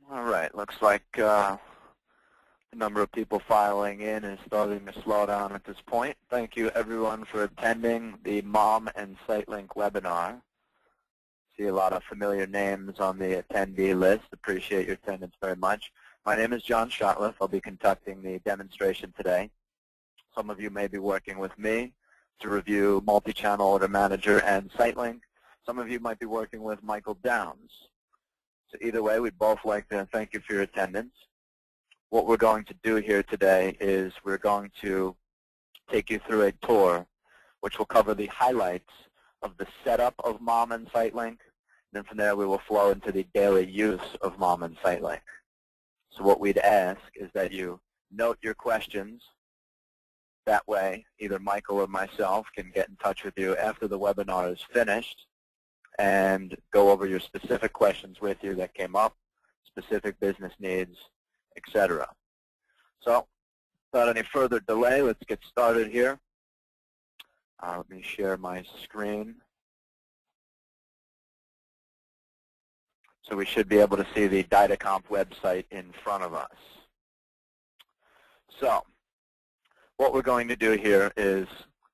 All right, looks like the number of people filing in is starting to slow down at this point. Thank you everyone for attending the M.O.M and SiteLINK webinar. See a lot of familiar names on the attendee list. Appreciate your attendance very much. My name is John Shotliff. I'll be conducting the demonstration today. Some of you may be working with me to review Multichannel Order Manager and SiteLINK. Some of you might be working with Michael Downs. So either way, we'd both like to thank you for your attendance. What we're going to do here today is we're going to take you through a tour which will cover the highlights of the setup of M.O.M and SiteLINK. Then from there we will flow into the daily use of M.O.M and SiteLINK. So what we'd ask is that you note your questions. That way either Michael or myself can get in touch with you after the webinar is finished and go over your specific questions with you that came up, specific business needs, etc. So without any further delay, let's get started here. Let me share my screen. So we should be able to see the Dydacomp website in front of us. So what we're going to do here is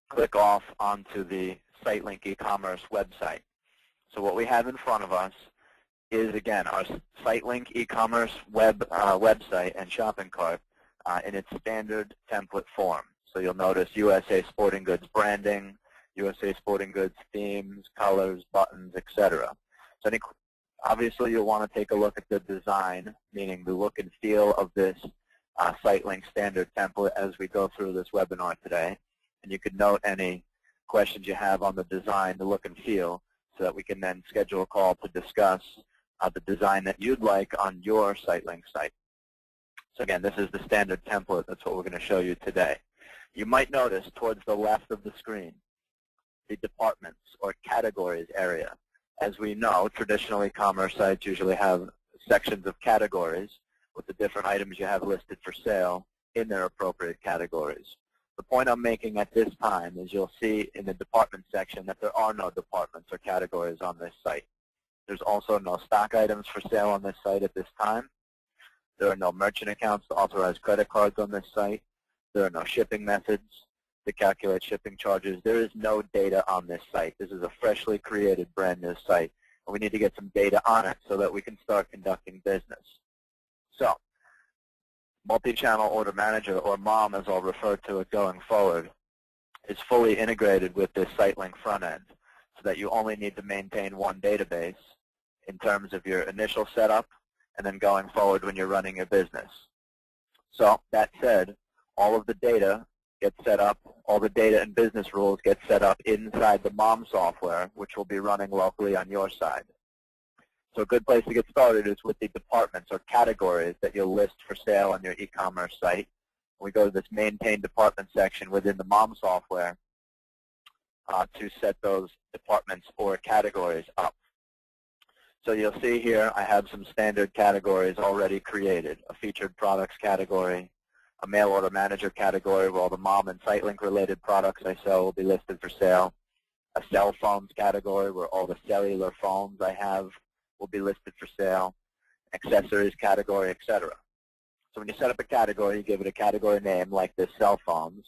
click off onto the SiteLINK e-commerce website. So what we have in front of us is, again, our SiteLINK e-commerce website and shopping cart in its standard template form. So you'll notice USA Sporting Goods branding, USA Sporting Goods themes, colors, buttons, etc. So obviously you'll want to take a look at the design, meaning the look and feel of this SiteLINK standard template as we go through this webinar today. And you can note any questions you have on the design, the look and feel, so that we can then schedule a call to discuss the design that you'd like on your SiteLINK site. So again, this is the standard template. That's what we're going to show you today. You might notice towards the left of the screen the departments or categories area. As we know, traditional e-commerce sites usually have sections of categories with the different items you have listed for sale in their appropriate categories. The point I'm making at this time is you'll see in the department section that there are no departments or categories on this site. There's also no stock items for sale on this site at this time. There are no merchant accounts to authorize credit cards on this site. There are no shipping methods to calculate shipping charges. There is no data on this site. This is a freshly created brand new site, and we need to get some data on it so that we can start conducting business. So Multichannel Order Manager, or M.O.M as I'll refer to it going forward, is fully integrated with this SiteLINK front end so that you only need to maintain one database in terms of your initial setup and then going forward when you're running your business. So that said, all of the data gets set up, all the data and business rules get set up inside the M.O.M software, which will be running locally on your side. So a good place to get started is with the departments or categories that you'll list for sale on your e-commerce site. We go to this Maintain Department section within the M.O.M software to set those departments or categories up. So you'll see here I have some standard categories already created, a featured products category, a mail order manager category where all the M.O.M and SiteLINK related products I sell will be listed for sale, a cell phones category where all the cellular phones I have will be listed for sale, accessories category, etc. So when you set up a category, you give it a category name like this, cell phones.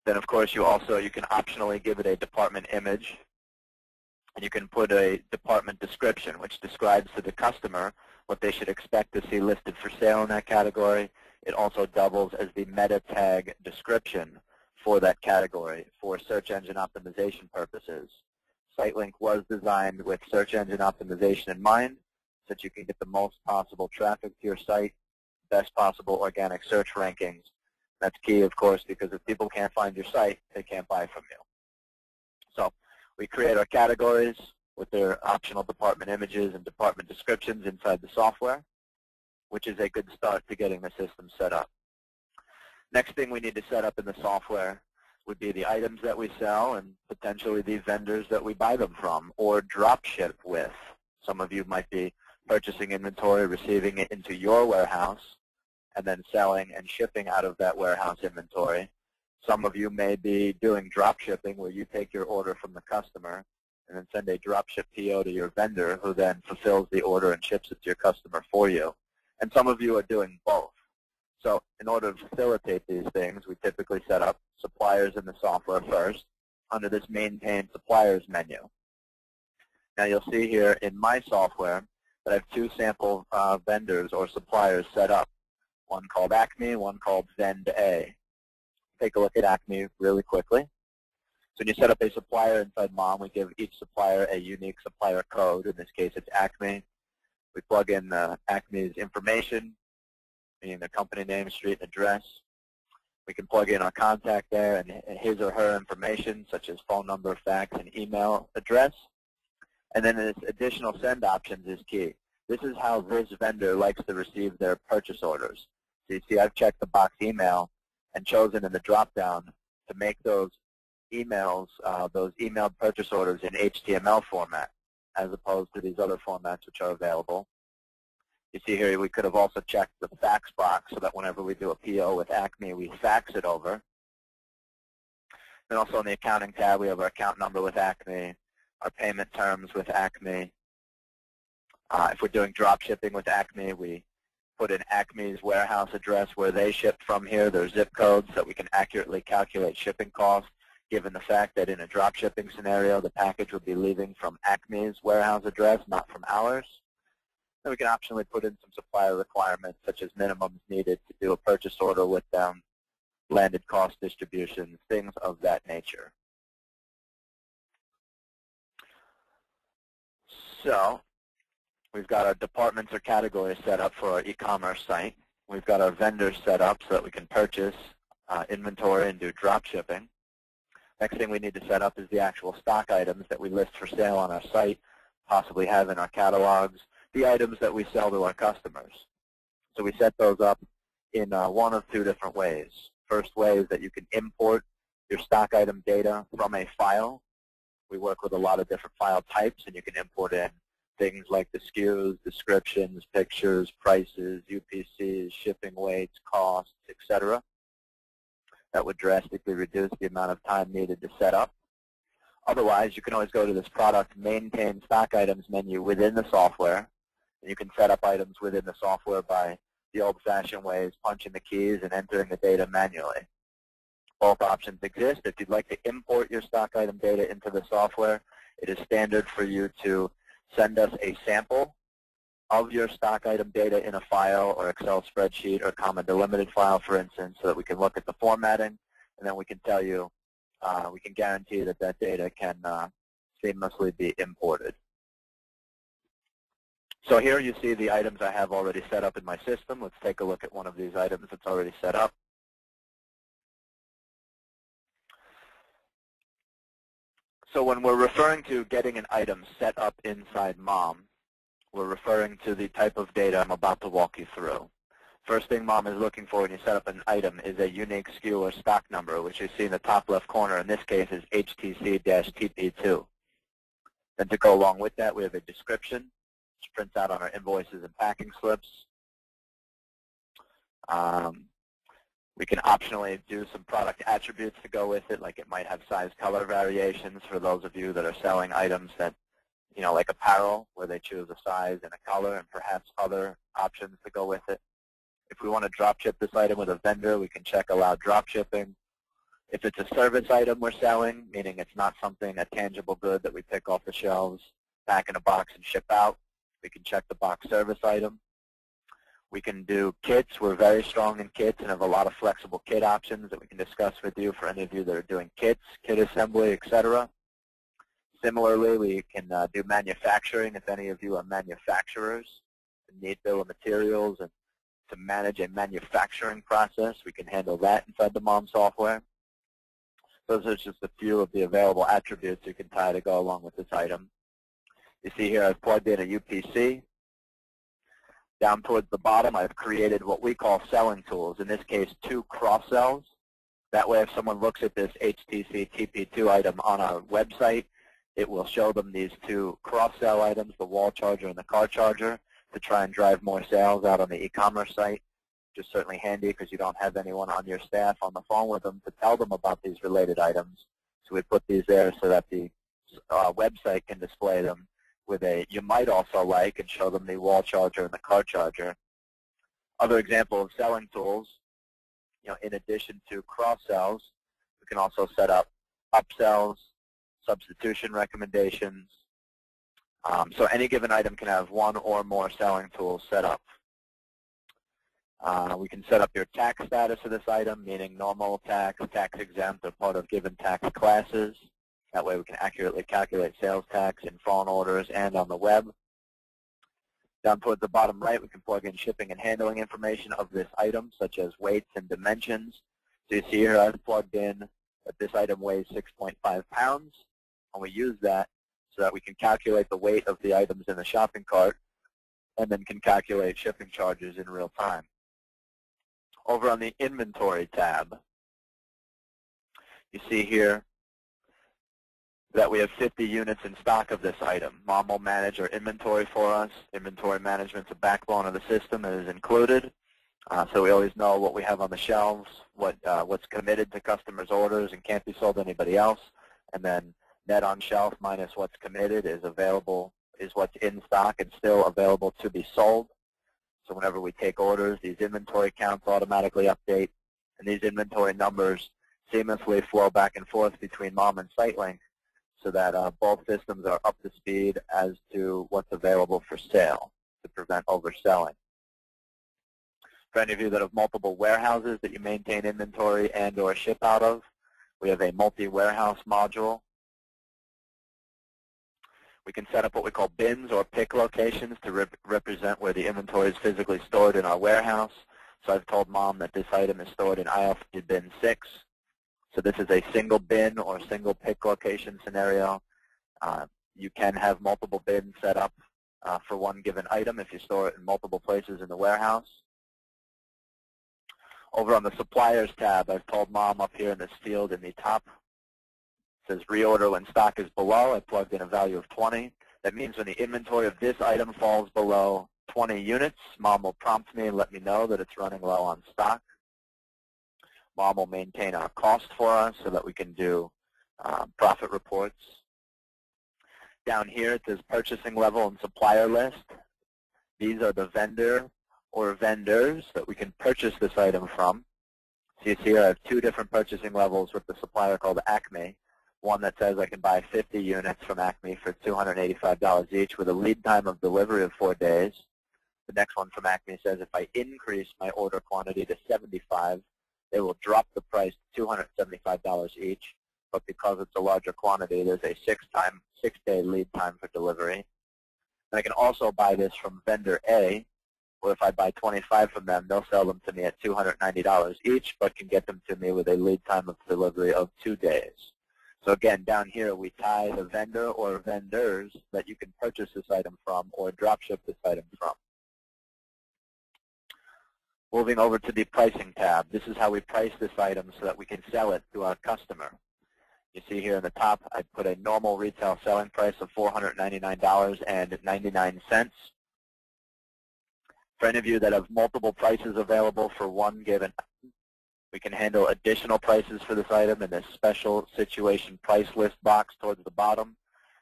Then of course you can optionally give it a department image, and you can put a department description which describes to the customer what they should expect to see listed for sale in that category. It also doubles as the meta tag description for that category for search engine optimization purposes. SiteLINK was designed with search engine optimization in mind so that you can get the most possible traffic to your site, best possible organic search rankings. That's key, of course, because if people can't find your site, they can't buy from you. So we create our categories with their optional department images and department descriptions inside the software, which is a good start to getting the system set up. Next thing we need to set up in the software would be the items that we sell and potentially the vendors that we buy them from or drop ship with. Some of you might be purchasing inventory, receiving it into your warehouse, and then selling and shipping out of that warehouse inventory. Some of you may be doing drop shipping where you take your order from the customer and then send a dropship PO to your vendor, who then fulfills the order and ships it to your customer for you. And some of you are doing both. So in order to facilitate these things, we typically set up suppliers in the software first under this Maintain Suppliers menu. Now you'll see here in my software that I have two sample vendors or suppliers set up, one called Acme, one called Vend A. Take a look at Acme really quickly. So when you set up a supplier inside M.O.M, we give each supplier a unique supplier code. In this case, it's Acme. We plug in Acme's information, meaning their company name, street, and address. We can plug in our contact there and his or her information, such as phone number, fax, and email address. And then this additional send options is key. This is how this vendor likes to receive their purchase orders. So you see I've checked the box email and chosen in the drop-down to make those emails, those emailed purchase orders in HTML format, as opposed to these other formats which are available. You see here we could have also checked the fax box so that whenever we do a PO with Acme, we fax it over. And also in the accounting tab, we have our account number with Acme, our payment terms with Acme. If we're doing drop shipping with Acme, we put in Acme's warehouse address where they ship from here, their zip codes, so that we can accurately calculate shipping costs, given the fact that in a drop shipping scenario, the package would be leaving from Acme's warehouse address, not from ours. Then we can optionally put in some supplier requirements, such as minimums needed to do a purchase order with them, landed cost distributions, things of that nature. So we've got our departments or categories set up for our e-commerce site. We've got our vendors set up so that we can purchase inventory and do drop shipping. Next thing we need to set up is the actual stock items that we list for sale on our site, possibly have in our catalogs, the items that we sell to our customers. So we set those up in one of two different ways. First way is that you can import your stock item data from a file. We work with a lot of different file types, and you can import in things like the SKUs, descriptions, pictures, prices, UPCs, shipping weights, costs, etc. That would drastically reduce the amount of time needed to set up. Otherwise, you can always go to this Product Maintain Stock Items menu within the software, and you can set up items within the software by the old-fashioned ways, punching the keys and entering the data manually. Both options exist. If you'd like to import your stock item data into the software, it is standard for you to send us a sample of your stock item data in a file or Excel spreadsheet or comma delimited file, for instance, so that we can look at the formatting, and then we can tell you, we can guarantee that that data can seamlessly be imported. So here you see the items I have already set up in my system. Let's take a look at one of these items that's already set up. So when we're referring to getting an item set up inside M.O.M, we're referring to the type of data I'm about to walk you through. First thing M.O.M is looking for when you set up an item is a unique SKU or stock number, which you see in the top left corner. In this case is HTC-TP2. Then to go along with that, we have a description, which prints out on our invoices and packing slips. We can optionally do some product attributes to go with it, like it might have size color variations for those of you that are selling items that, you know, like apparel, where they choose a size and a color and perhaps other options to go with it. If we want to drop ship this item with a vendor, we can check allow drop shipping. If it's a service item we're selling, meaning it's not something, a tangible good that we pick off the shelves, pack in a box and ship out, we can check the box service item. We can do kits. We're very strong in kits and have a lot of flexible kit options that we can discuss with you for any of you that are doing kits, kit assembly, etc. Similarly, we can do manufacturing if any of you are manufacturers and need bill of materials and to manage a manufacturing process. We can handle that inside the M.O.M software. Those are just a few of the available attributes you can tie to go along with this item. You see here I've plugged in a UPC. Down towards the bottom, I've created what we call selling tools, in this case 2 cross-sells. That way if someone looks at this HTC TP2 item on our website, it will show them these 2 cross-sell items, the wall charger and the car charger, to try and drive more sales out on the e-commerce site. Which is certainly handy because you don't have anyone on your staff on the phone with them to tell them about these related items. So we put these there so that the website can display them with a "you might also like" and show them the wall charger and the car charger. Other example of selling tools, in addition to cross-sells, we can also set up upsells, substitution recommendations. So any given item can have one or more selling tools set up. We can set up your tax status of this item, meaning normal tax, tax exempt, or part of given tax classes. That way we can accurately calculate sales tax in phone orders and on the web. Down towards the bottom right, we can plug in shipping and handling information of this item, such as weights and dimensions. So you see here I've plugged in that this item weighs 6.5 pounds, and we use that so that we can calculate the weight of the items in the shopping cart and then can calculate shipping charges in real time. Over on the Inventory tab, you see here that we have 50 units in stock of this item. Mom will manage our inventory for us. Inventory management's a backbone of the system and is included. So we always know what we have on the shelves, what's committed to customers' orders and can't be sold to anybody else. And then net on shelf minus what's committed is what's in stock and still available to be sold. So whenever we take orders, these inventory counts automatically update, and these inventory numbers seamlessly flow back and forth between M.O.M and SiteLINK so that both systems are up to speed as to what's available for sale to prevent overselling. For any of you that have multiple warehouses that you maintain inventory and or ship out of, we have a multi-warehouse module. We can set up what we call bins or pick locations to represent where the inventory is physically stored in our warehouse. So I've told Mom that this item is stored in aisle bin 6. So this is a single bin or single pick location scenario. You can have multiple bins set up for one given item if you store it in multiple places in the warehouse. Over on the Suppliers tab, I've told Mom up here in this field in the top, it says reorder when stock is below. I plugged in a value of 20. That means when the inventory of this item falls below 20 units, Mom will prompt me and let me know that it's running low on stock. Mom will maintain our cost for us so that we can do profit reports. Down here it says purchasing level and supplier list. These are the vendor or vendors that we can purchase this item from. So you see here I have two different purchasing levels with the supplier called Acme. One that says I can buy 50 units from Acme for $285 each with a lead time of delivery of 4 days. The next one from Acme says if I increase my order quantity to 75, they will drop the price to $275 each. But because it's a larger quantity, there's a 6-day lead time for delivery. And I can also buy this from vendor A, where if I buy 25 from them, they'll sell them to me at $290 each, but can get them to me with a lead time of delivery of 2 days. So again, down here we tie the vendor or vendors that you can purchase this item from or drop ship this item from. Moving over to the pricing tab, this is how we price this item so that we can sell it to our customer. You see here in the top, I put a normal retail selling price of $499.99. For any of you that have multiple prices available for one given item, we can handle additional prices for this item in this special situation price list box towards the bottom.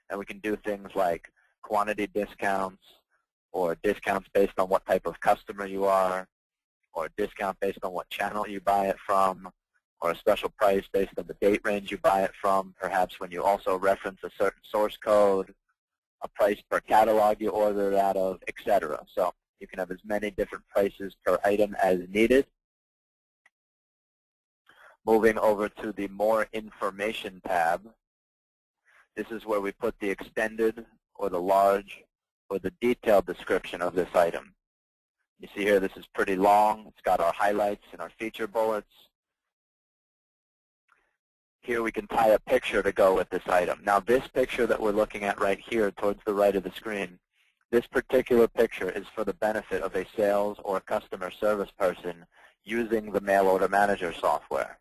And we can do things like quantity discounts or discounts based on what type of customer you are, or a discount based on what channel you buy it from, or a special price based on the date range you buy it from, perhaps when you also reference a certain source code, a price per catalog you order it out of, etc. So you can have as many different prices per item as needed. Moving over to the More Information tab, this is where we put the extended or the large or the detailed description of this item. You see here this is pretty long. It's got our highlights and our feature bullets. Here we can tie a picture to go with this item. Now this picture that we're looking at right here towards the right of the screen, this particular picture is for the benefit of a sales or customer service person using the mail order manager software.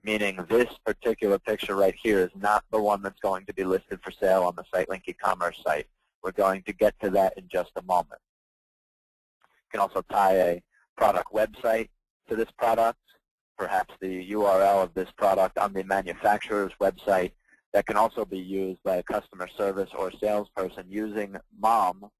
Meaning this particular picture right here is not the one that's going to be listed for sale on the SiteLINK e-commerce site. We're going to get to that in just a moment. You can also tie a product website to this product, perhaps the URL of this product on the manufacturer's website, that can also be used by a customer service or salesperson using M.O.M,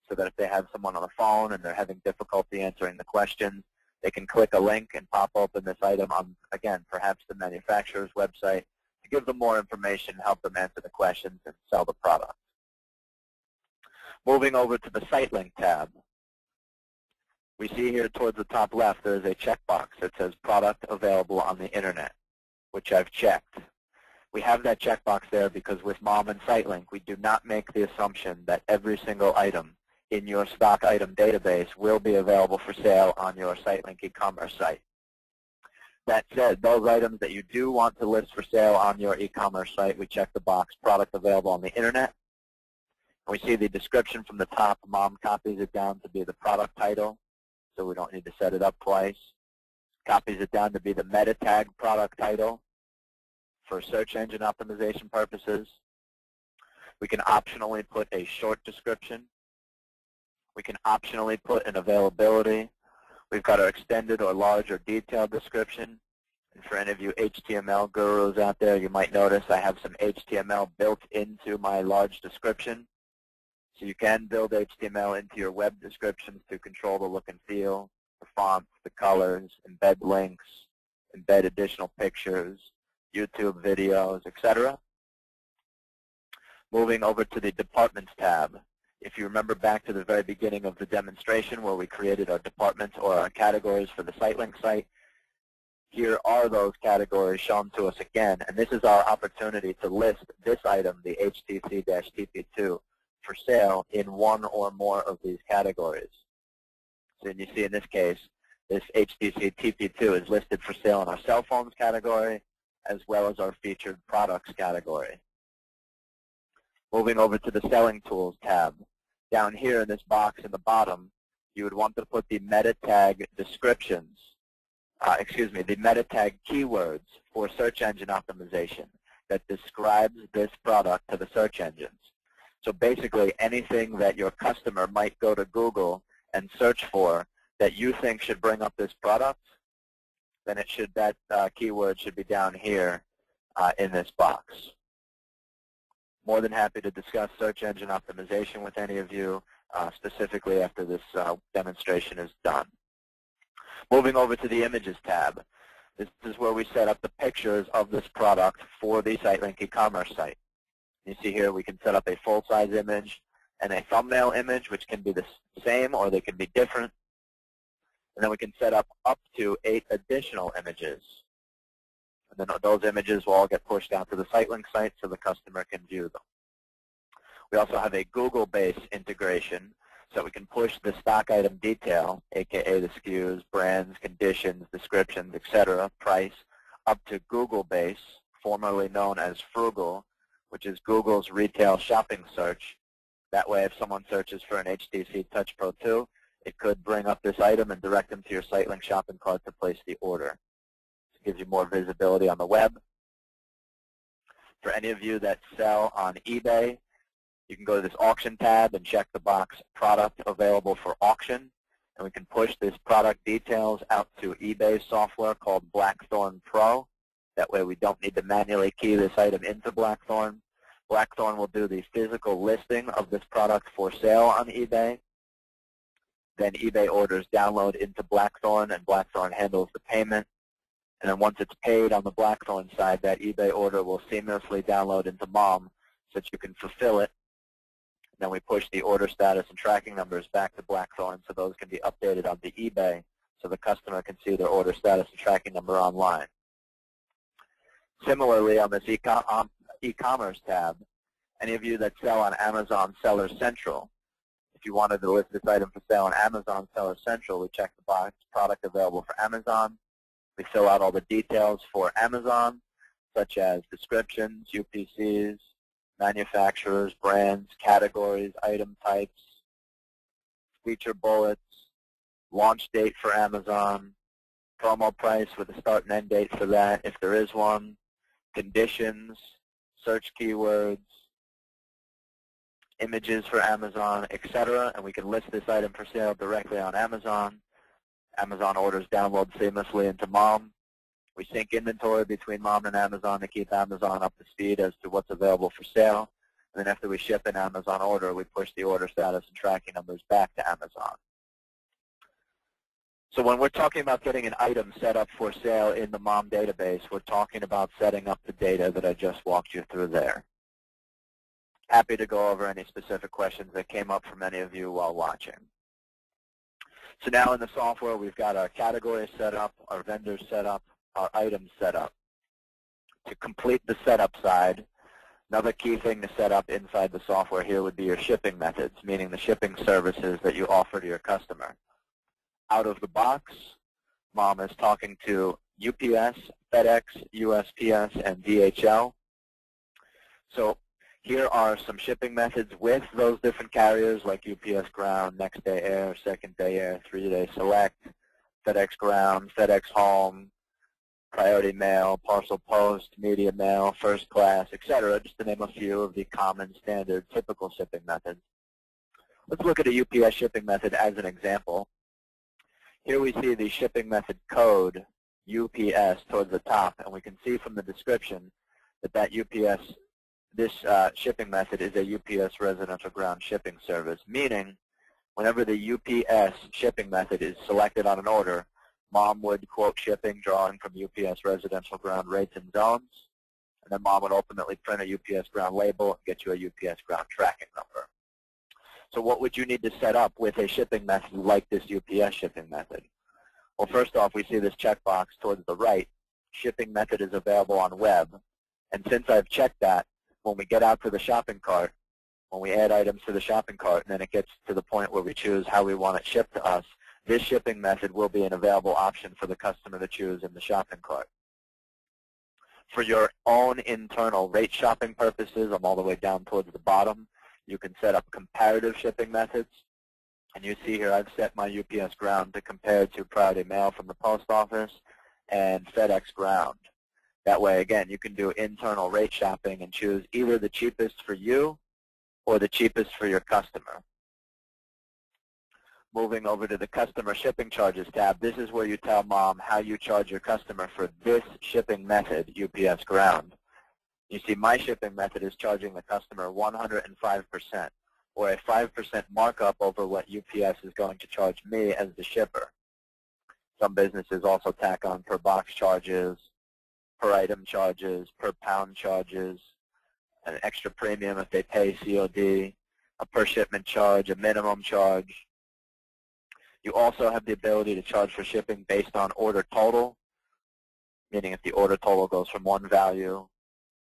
so that if they have someone on the phone and they're having difficulty answering the questions, they can click a link and pop open this item on, again, perhaps the manufacturer's website to give them more information, help them answer the questions, and sell the product. Moving over to the SiteLINK tab, we see here towards the top left there is a checkbox that says Product Available on the Internet, which I've checked. We have that checkbox there because with M.O.M and SiteLINK, we do not make the assumption that every single item in your stock item database will be available for sale on your SiteLINK e-commerce site. That said, those items that you do want to list for sale on your e-commerce site, we check the box Product Available on the Internet. We see the description from the top. M.O.M copies it down to be the product title, so we don't need to set it up twice. Copies it down to be the meta tag product title for search engine optimization purposes. We can optionally put a short description. We can optionally put an availability. We've got our extended or large or detailed description. And for any of you HTML gurus out there, you might notice I have some HTML built into my large description. So you can build HTML into your web descriptions to control the look and feel, the fonts, the colors, embed links, embed additional pictures, YouTube videos, etc. Moving over to the Departments tab. If you remember back to the very beginning of the demonstration where we created our departments or our categories for the SiteLINK site, here are those categories shown to us again. And this is our opportunity to list this item, the HTC-TP2, for sale in one or more of these categories. So you see in this case, this HTC TP2 is listed for sale in our cell phones category as well as our featured products category. Moving over to the Selling Tools tab. Down here in this box in the bottom, you would want to put the meta tag descriptions, the meta tag keywords for search engine optimization that describes this product to the search engines. So basically anything that your customer might go to Google and search for that you think should bring up this product, then that keyword should be down here in this box. More than happy to discuss search engine optimization with any of you, specifically after this demonstration is done. Moving over to the Images tab. This is where we set up the pictures of this product for the SiteLINK e-commerce site. You see here we can set up a full-size image and a thumbnail image, which can be the same or they can be different. And then we can set up to 8 additional images. And then those images will all get pushed out to the SiteLINK site so the customer can view them. We also have a Google-based integration, so we can push the stock item detail, aka the SKUs, brands, conditions, descriptions, etc., price, up to Google Base, formerly known as Frugal, which is Google's retail shopping search. That way, if someone searches for an HTC Touch Pro 2, it could bring up this item and direct them to your SiteLINK shopping cart to place the order. It gives you more visibility on the web. For any of you that sell on eBay, you can go to this Auction tab and check the box Product Available for Auction. And we can push this product details out to eBay software called Blackthorn Pro. That way we don't need to manually key this item into Blackthorn. Blackthorn will do the physical listing of this product for sale on eBay. Then eBay orders download into Blackthorn, and Blackthorn handles the payment. And then once it's paid on the Blackthorn side, that eBay order will seamlessly download into M.O.M so that you can fulfill it. Then we push the order status and tracking numbers back to Blackthorn so those can be updated onto eBay so the customer can see their order status and tracking number online. Similarly, on this e-commerce tab, any of you that sell on Amazon Seller Central, if you wanted to list this item for sale on Amazon Seller Central, we check the box, Product Available for Amazon. We fill out all the details for Amazon, such as descriptions, UPCs, manufacturers, brands, categories, item types, feature bullets, launch date for Amazon, promo price with a start and end date for that, if there is one, conditions, search keywords, images for Amazon, etc. And we can list this item for sale directly on Amazon. Amazon orders download seamlessly into M.O.M. We sync inventory between M.O.M and Amazon to keep Amazon up to speed as to what's available for sale. And then after we ship an Amazon order, we push the order status and tracking numbers back to Amazon. So when we're talking about getting an item set up for sale in the M.O.M database, we're talking about setting up the data that I just walked you through there. Happy to go over any specific questions that came up from any of you while watching. So now in the software, we've got our categories set up, our vendors set up, our items set up. To complete the setup side, another key thing to set up inside the software here would be your shipping methods, meaning the shipping services that you offer to your customer. Out of the box, M.O.M is talking to UPS, FedEx, USPS, and DHL. So here are some shipping methods with those different carriers like UPS Ground, Next Day Air, Second Day Air, 3-Day Select, FedEx Ground, FedEx Home, Priority Mail, Parcel Post, Media Mail, First Class, etc., just to name a few of the common, standard, typical shipping methods. Let's look at a UPS shipping method as an example. Here we see the shipping method code, UPS, towards the top, and we can see from the description that UPS, this shipping method is a UPS residential ground shipping service, meaning whenever the UPS shipping method is selected on an order, M.O.M would quote shipping drawing from UPS residential ground rates and zones, and then M.O.M would ultimately print a UPS ground label and get you a UPS ground tracking number. So what would you need to set up with a shipping method like this UPS shipping method? Well, first off, we see this checkbox towards the right, shipping method is available on web, and since I've checked that, when we get out to the shopping cart, when we add items to the shopping cart, and then it gets to the point where we choose how we want it shipped to us, this shipping method will be an available option for the customer to choose in the shopping cart. For your own internal rate shopping purposes, I'm all the way down towards the bottom, you can set up comparative shipping methods. And you see here I've set my UPS Ground to compare to Priority Mail from the post office and FedEx Ground. That way, again, you can do internal rate shopping and choose either the cheapest for you or the cheapest for your customer. Moving over to the Customer Shipping Charges tab, this is where you tell M.O.M how you charge your customer for this shipping method, UPS Ground. You see my shipping method is charging the customer 105%, or a 5% markup over what UPS is going to charge me as the shipper. Some businesses also tack on per box charges, per item charges, per pound charges, an extra premium if they pay COD, a per shipment charge, a minimum charge. You also have the ability to charge for shipping based on order total, meaning if the order total goes from one value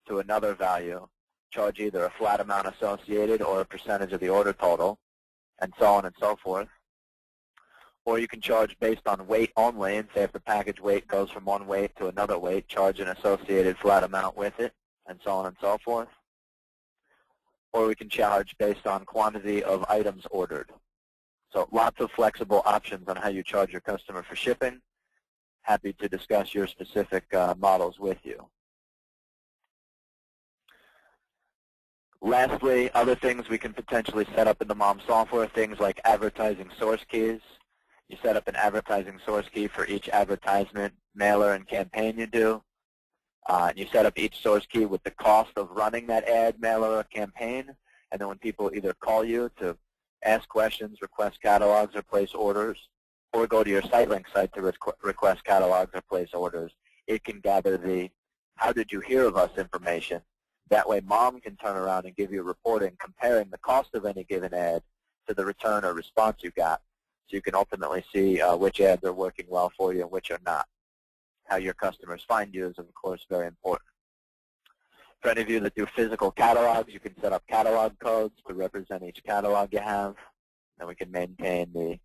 to another value, charge either a flat amount associated or a percentage of the order total, and so on and so forth. Or you can charge based on weight only, and say if the package weight goes from one weight to another weight, charge an associated flat amount with it, and so on and so forth. Or we can charge based on quantity of items ordered. So lots of flexible options on how you charge your customer for shipping. Happy to discuss your specific models with you. Lastly, other things we can potentially set up in the M.O.M software, things like advertising source keys. You set up an advertising source key for each advertisement, mailer, and campaign you do. You set up each source key with the cost of running that ad, mailer, or campaign. And then when people either call you to ask questions, request catalogs, or place orders, or go to your SiteLINK site to request catalogs or place orders, it can gather the how did you hear of us information. That way M.O.M can turn around and give you reporting comparing the cost of any given ad to the return or response you got. So you can ultimately see which ads are working well for you and which are not. How your customers find you is, of course, very important. For any of you that do physical catalogs, you can set up catalog codes to represent each catalog you have. And we can maintain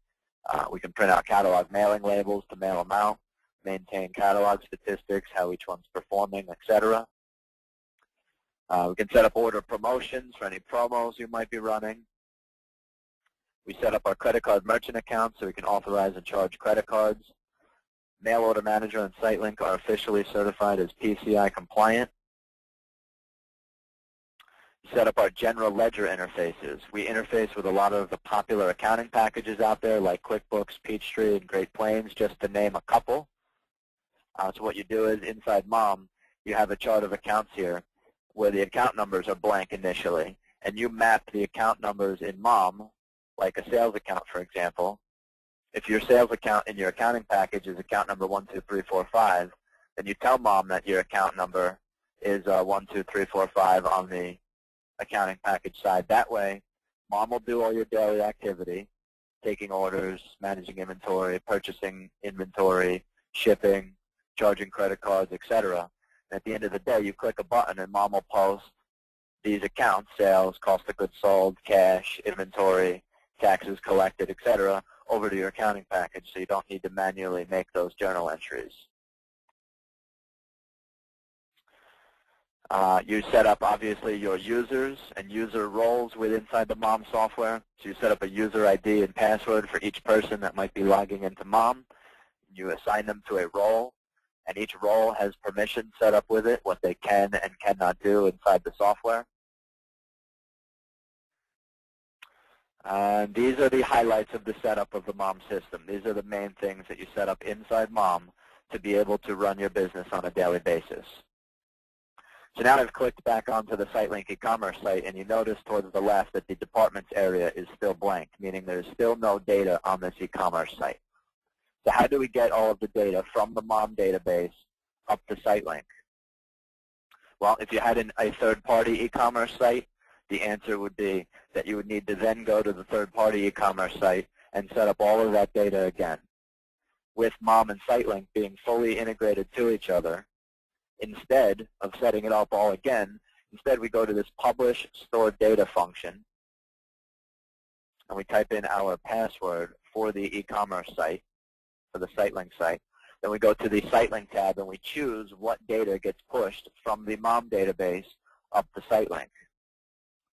we can print out catalog mailing labels to mail them out, maintain catalog statistics, how each one's performing, etc. We can set up order promotions for any promos you might be running. We set up our credit card merchant account so we can authorize and charge credit cards. Mail Order Manager and SiteLINK are officially certified as PCI compliant. Set up our general ledger interfaces. We interface with a lot of the popular accounting packages out there like QuickBooks, Peachtree, and Great Plains, just to name a couple. So what you do is inside M.O.M, you have a chart of accounts here where the account numbers are blank initially, and you map the account numbers in M.O.M, like a sales account, for example. If your sales account in your accounting package is account number 12345, then you tell M.O.M that your account number is 12345 on the accounting package side. That way, M.O.M will do all your daily activity, taking orders, managing inventory, purchasing inventory, shipping, charging credit cards, etc. At the end of the day, you click a button and M.O.M will post these accounts, sales, cost of goods sold, cash, inventory, taxes collected, etc., over to your accounting package, so you don't need to manually make those journal entries. You set up, obviously, your users and user roles inside the M.O.M software. So you set up a user ID and password for each person that might be logging into M.O.M. You assign them to a role, and each role has permissions set up with it, what they can and cannot do inside the software. And these are the highlights of the setup of the M.O.M system. These are the main things that you set up inside M.O.M to be able to run your business on a daily basis. So now I've clicked back onto the SiteLINK e-commerce site, and you notice towards the left that the departments area is still blank, meaning there's still no data on this e-commerce site. So how do we get all of the data from the M.O.M database up to SiteLINK? Well, if you had a third-party e-commerce site, the answer would be that you would need to then go to the third-party e-commerce site and set up all of that data again. With M.O.M and SiteLINK being fully integrated to each other, instead of setting it up all again, instead we go to this publish stored data function, and we type in our password for the e-commerce site, for the SiteLINK site. Then we go to the SiteLINK tab, and we choose what data gets pushed from the M.O.M database up to SiteLINK.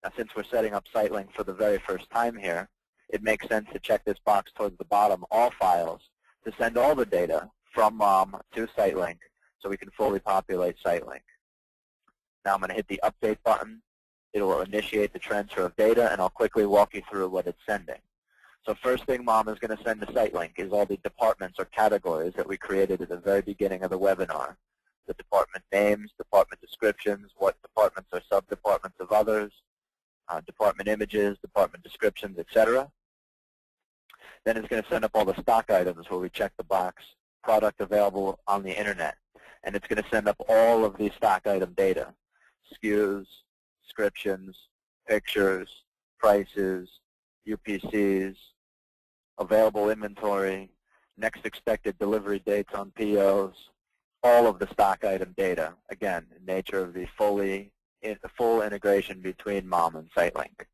Now, since we're setting up SiteLINK for the very first time here, it makes sense to check this box towards the bottom, all files, to send all the data from M.O.M to SiteLINK, so we can fully populate SiteLINK. Now I'm going to hit the update button. It will initiate the transfer of data, and I'll quickly walk you through what it's sending. So first thing M.O.M is going to send to SiteLINK is all the departments or categories that we created at the very beginning of the webinar. The department names, department descriptions, what departments are sub-departments of others, department images, department descriptions, etc. Then it's going to send up all the stock items where we check the box, product available on the internet. And it's going to send up all of the stock item data, SKUs, descriptions, pictures, prices, UPCs, available inventory, next expected delivery dates on POs, all of the stock item data, again, in nature of the full integration between M.O.M and SiteLINK.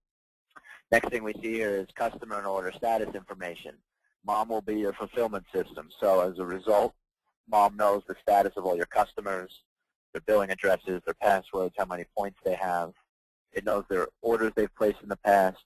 Next thing we see here is customer and order status information. M.O.M will be your fulfillment system, so as a result, M.O.M knows the status of all your customers, their billing addresses, their passwords, how many points they have. It knows their orders they've placed in the past.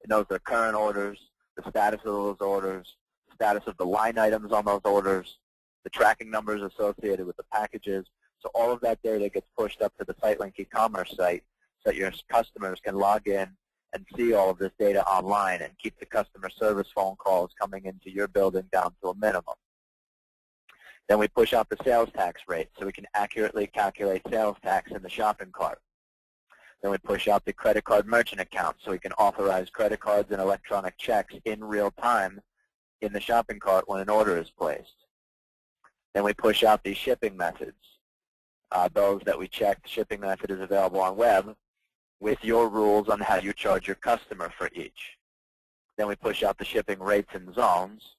It knows their current orders, the status of those orders, the status of the line items on those orders, the tracking numbers associated with the packages. So all of that data gets pushed up to the SiteLINK e-commerce site so that your customers can log in and see all of this data online and keep the customer service phone calls coming into your building down to a minimum. Then we push out the sales tax rate so we can accurately calculate sales tax in the shopping cart. Then we push out the credit card merchant account so we can authorize credit cards and electronic checks in real time in the shopping cart when an order is placed. Then we push out the shipping methods, those that we check the shipping method is available on web with your rules on how you charge your customer for each. Then we push out the shipping rates and zones.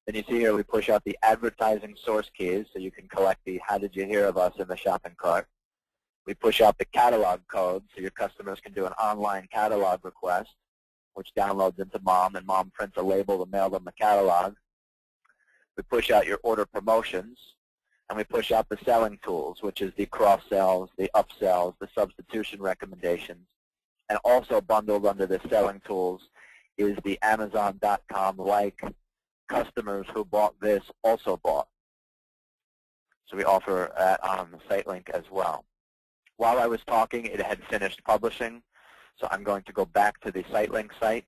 Then you see here we push out the advertising source keys so you can collect the how did you hear of us in the shopping cart. We push out the catalog code so your customers can do an online catalog request, which downloads into M.O.M, and M.O.M prints a label to mail them the catalog. We push out your order promotions, and we push out the selling tools, which is the cross-sells, the upsells, the substitution recommendations. And also bundled under the selling tools is the Amazon.com-like customers who bought this also bought. So we offer that on the SiteLINK as well. While I was talking, it had finished publishing, so I'm going to go back to the SiteLINK site.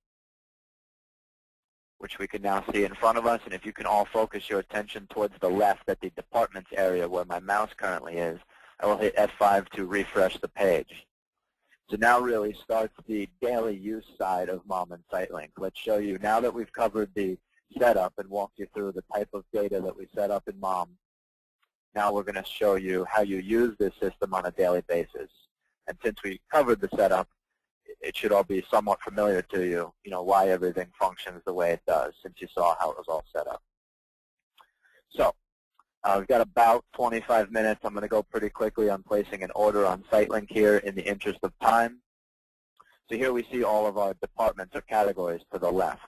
which we can now see in front of us. And if you can all focus your attention towards the left at the departments area where my mouse currently is, I will hit F5 to refresh the page. So now really starts the daily use side of M.O.M and SiteLINK. Let's show you, now that we've covered the setup and walked you through the type of data that we set up in M.O.M, now we're going to show you how you use this system on a daily basis. And since we covered the setup, it should all be somewhat familiar to you, why everything functions the way it does, since you saw how it was all set up. So we've got about 25 minutes. I'm going to go pretty quickly on placing an order on SiteLINK here in the interest of time. So here we see all of our departments or categories to the left.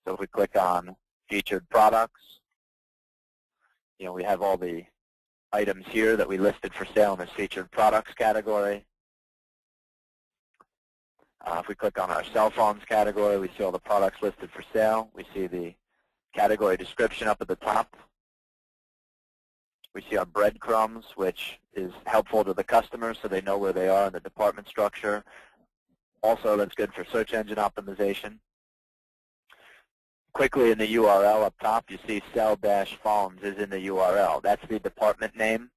So if we click on featured products, we have all the items here that we listed for sale in this featured products category. If we click on our cell phones category, we see all the products listed for sale. We see the category description up at the top. We see our breadcrumbs, which is helpful to the customers so they know where they are in the department structure. Also, that's good for search engine optimization. Quickly in the URL up top, you see cell-phones is in the URL. That's the department name.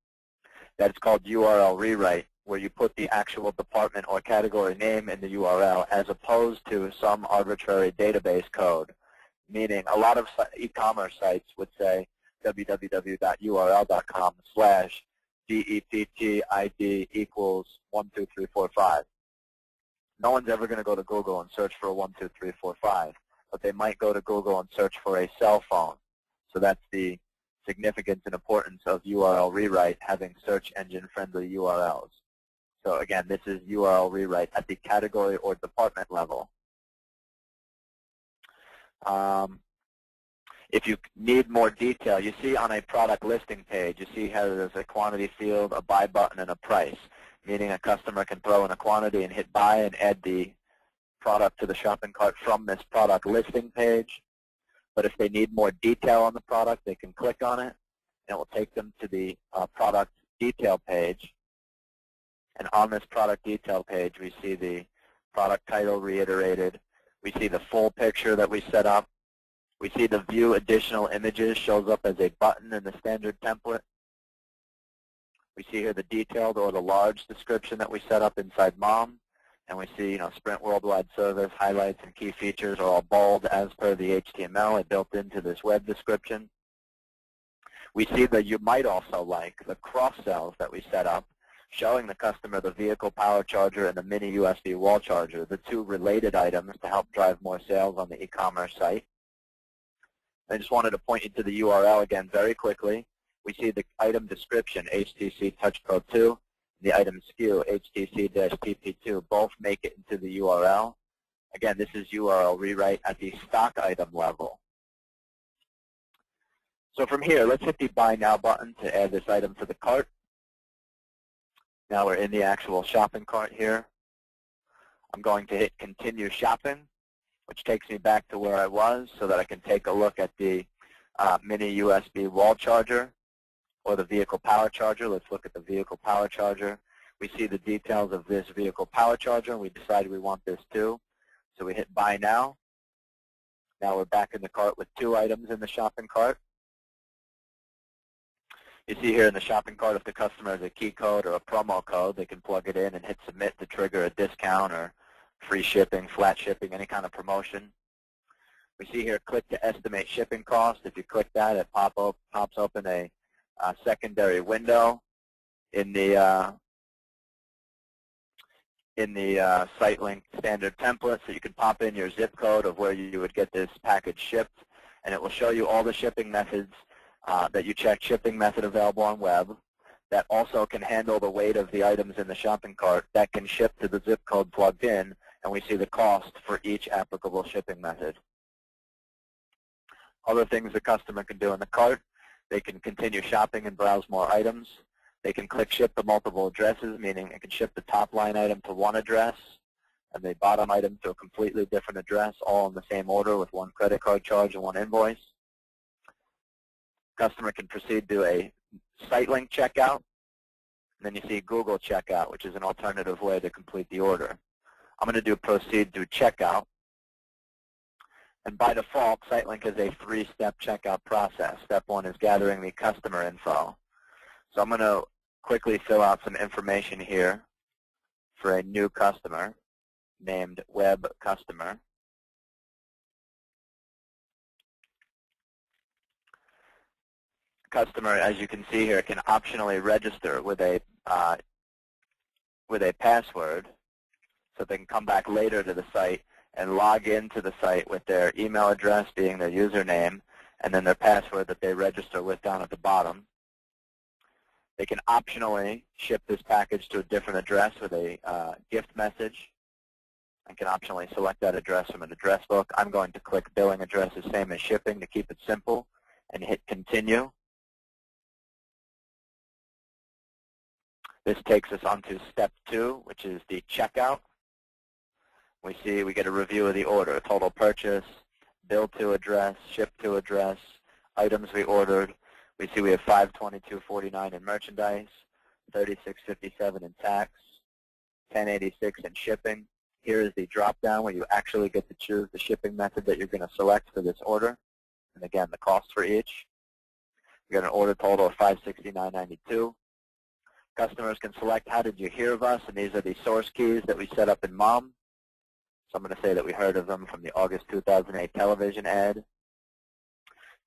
That's called URL rewrite, where you put the actual department or category name in the URL as opposed to some arbitrary database code, meaning a lot of e-commerce sites would say www.url.com/DEPTID equals 12345. No one's ever going to go to Google and search for a 12345, but they might go to Google and search for a cell phone. So that's the significance and importance of URL rewrite, having search engine friendly URLs. So again, this is URL rewrite at the category or department level. If you need more detail, you see on a product listing page, you see how there's a quantity field, a buy button, and a price, meaning a customer can throw in a quantity and hit buy and add the product to the shopping cart from this product listing page. But if they need more detail on the product, they can click on it, and it will take them to the product detail page. And on this product detail page, we see the product title reiterated. We see the full picture that we set up. We see the view additional images shows up as a button in the standard template. We see here the detailed or the large description that we set up inside M.O.M. And we see, Sprint Worldwide Service, highlights, and key features are all bold as per the HTML built into this web description. We see that you might also like the cross-sells that we set up, showing the customer the vehicle power charger and the mini USB wall charger, the two related items to help drive more sales on the e-commerce site. I just wanted to point you to the URL again very quickly. We see the item description, HTC Touch Pro 2, the item SKU, HTC-TP2, both make it into the URL. Again, this is URL rewrite at the stock item level. So from here, let's hit the Buy Now button to add this item to the cart. Now we're in the actual shopping cart here. I'm going to hit Continue Shopping, which takes me back to where I was so that I can take a look at the mini USB wall charger or the vehicle power charger. Let's look at the vehicle power charger. We see the details of this vehicle power charger, and we decided we want this too. So we hit Buy Now. Now we're back in the cart with two items in the shopping cart. You see here in the shopping cart, if the customer has a key code or a promo code, they can plug it in and hit Submit to trigger a discount or free shipping, flat shipping, any kind of promotion. We see here, click to estimate shipping cost. If you click that, it pops open a secondary window in the SiteLINK standard template, so you can pop in your zip code of where you would get this package shipped, and it will show you all the shipping methods that you check shipping method available on web, that also can handle the weight of the items in the shopping cart, that can ship to the zip code plugged in, and we see the cost for each applicable shipping method. Other things the customer can do in the cart, they can continue shopping and browse more items. They can click Ship to multiple addresses, meaning it can ship the top line item to one address and the bottom item to a completely different address, all in the same order with one credit card charge and one invoice. Customer can proceed to a SiteLINK checkout, and then you see Google checkout, which is an alternative way to complete the order. I'm going to do proceed to checkout. And by default, SiteLINK is a 3-step checkout process. Step 1 is gathering the customer info. So I'm going to quickly fill out some information here for a new customer named Web Customer. Customer, as you can see here, can optionally register with a password so they can come back later to the site and log into the site with their email address being their username and then their password that they register with down at the bottom. They can optionally ship this package to a different address with a gift message. I can optionally select that address from an address book. I'm going to click billing address the same as shipping to keep it simple and hit continue. This takes us on to step 2, which is the checkout. We see we get a review of the order, total purchase, bill to address, ship to address, items we ordered. We see we have $522.49 in merchandise, $36.57 in tax, $10.86 in shipping. Here is the drop-down where you actually get to choose the shipping method that you're going to select for this order. And again, the cost for each. We got an order total of $569.92. Customers can select how did you hear of us, and these are the source keys that we set up in M.O.M. So I'm going to say that we heard of them from the August 2008 television ad.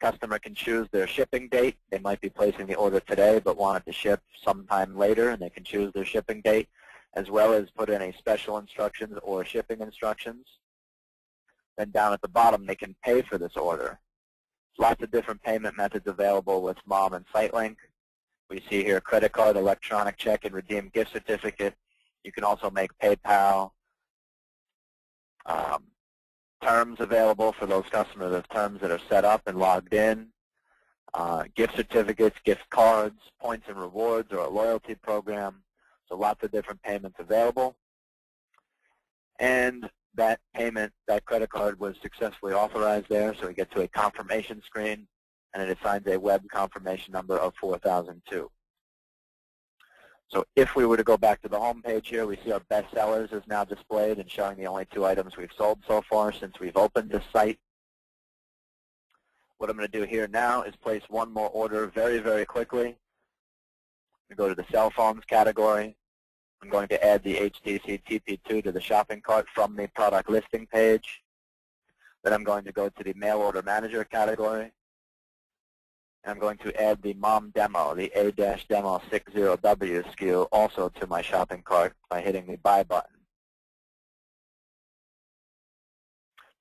Customer can choose their shipping date. They might be placing the order today but want it to ship sometime later, and they can choose their shipping date, as well as put in a special instructions or shipping instructions. Then down at the bottom, they can pay for this order. There's lots of different payment methods available with M.O.M and SiteLINK. We see here credit card, electronic check, and redeem gift certificate. You can also make PayPal. Terms available for those customers of terms that are set up and logged in. Gift certificates, gift cards, points and rewards, or a loyalty program. So lots of different payments available. And that payment, that credit card was successfully authorized there, so we get to a confirmation screen, and it assigns a web confirmation number of 4002. So if we were to go back to the home page here, we see our best sellers is now displayed and showing the only 2 items we've sold so far since we've opened this site. What I'm going to do here now is place one more order very, very quickly. We go to the cell phones category. I'm going to add the HTC TP2 to the shopping cart from the product listing page. Then I'm going to go to the mail order manager category. I'm going to add the M.O.M demo, the A-Demo 60W SKU, also to my shopping cart by hitting the Buy button.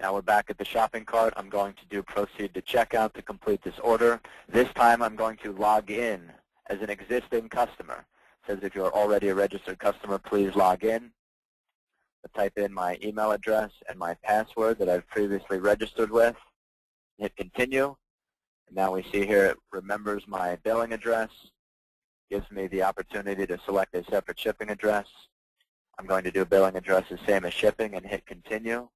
Now we're back at the shopping cart. I'm going to do Proceed to Checkout to complete this order. This time I'm going to log in as an existing customer. It says if you're already a registered customer, please log in. I type in my email address and my password that I've previously registered with. Hit Continue. Now we see here it remembers my billing address, gives me the opportunity to select a separate shipping address. I'm going to do billing address the same as shipping and hit Continue.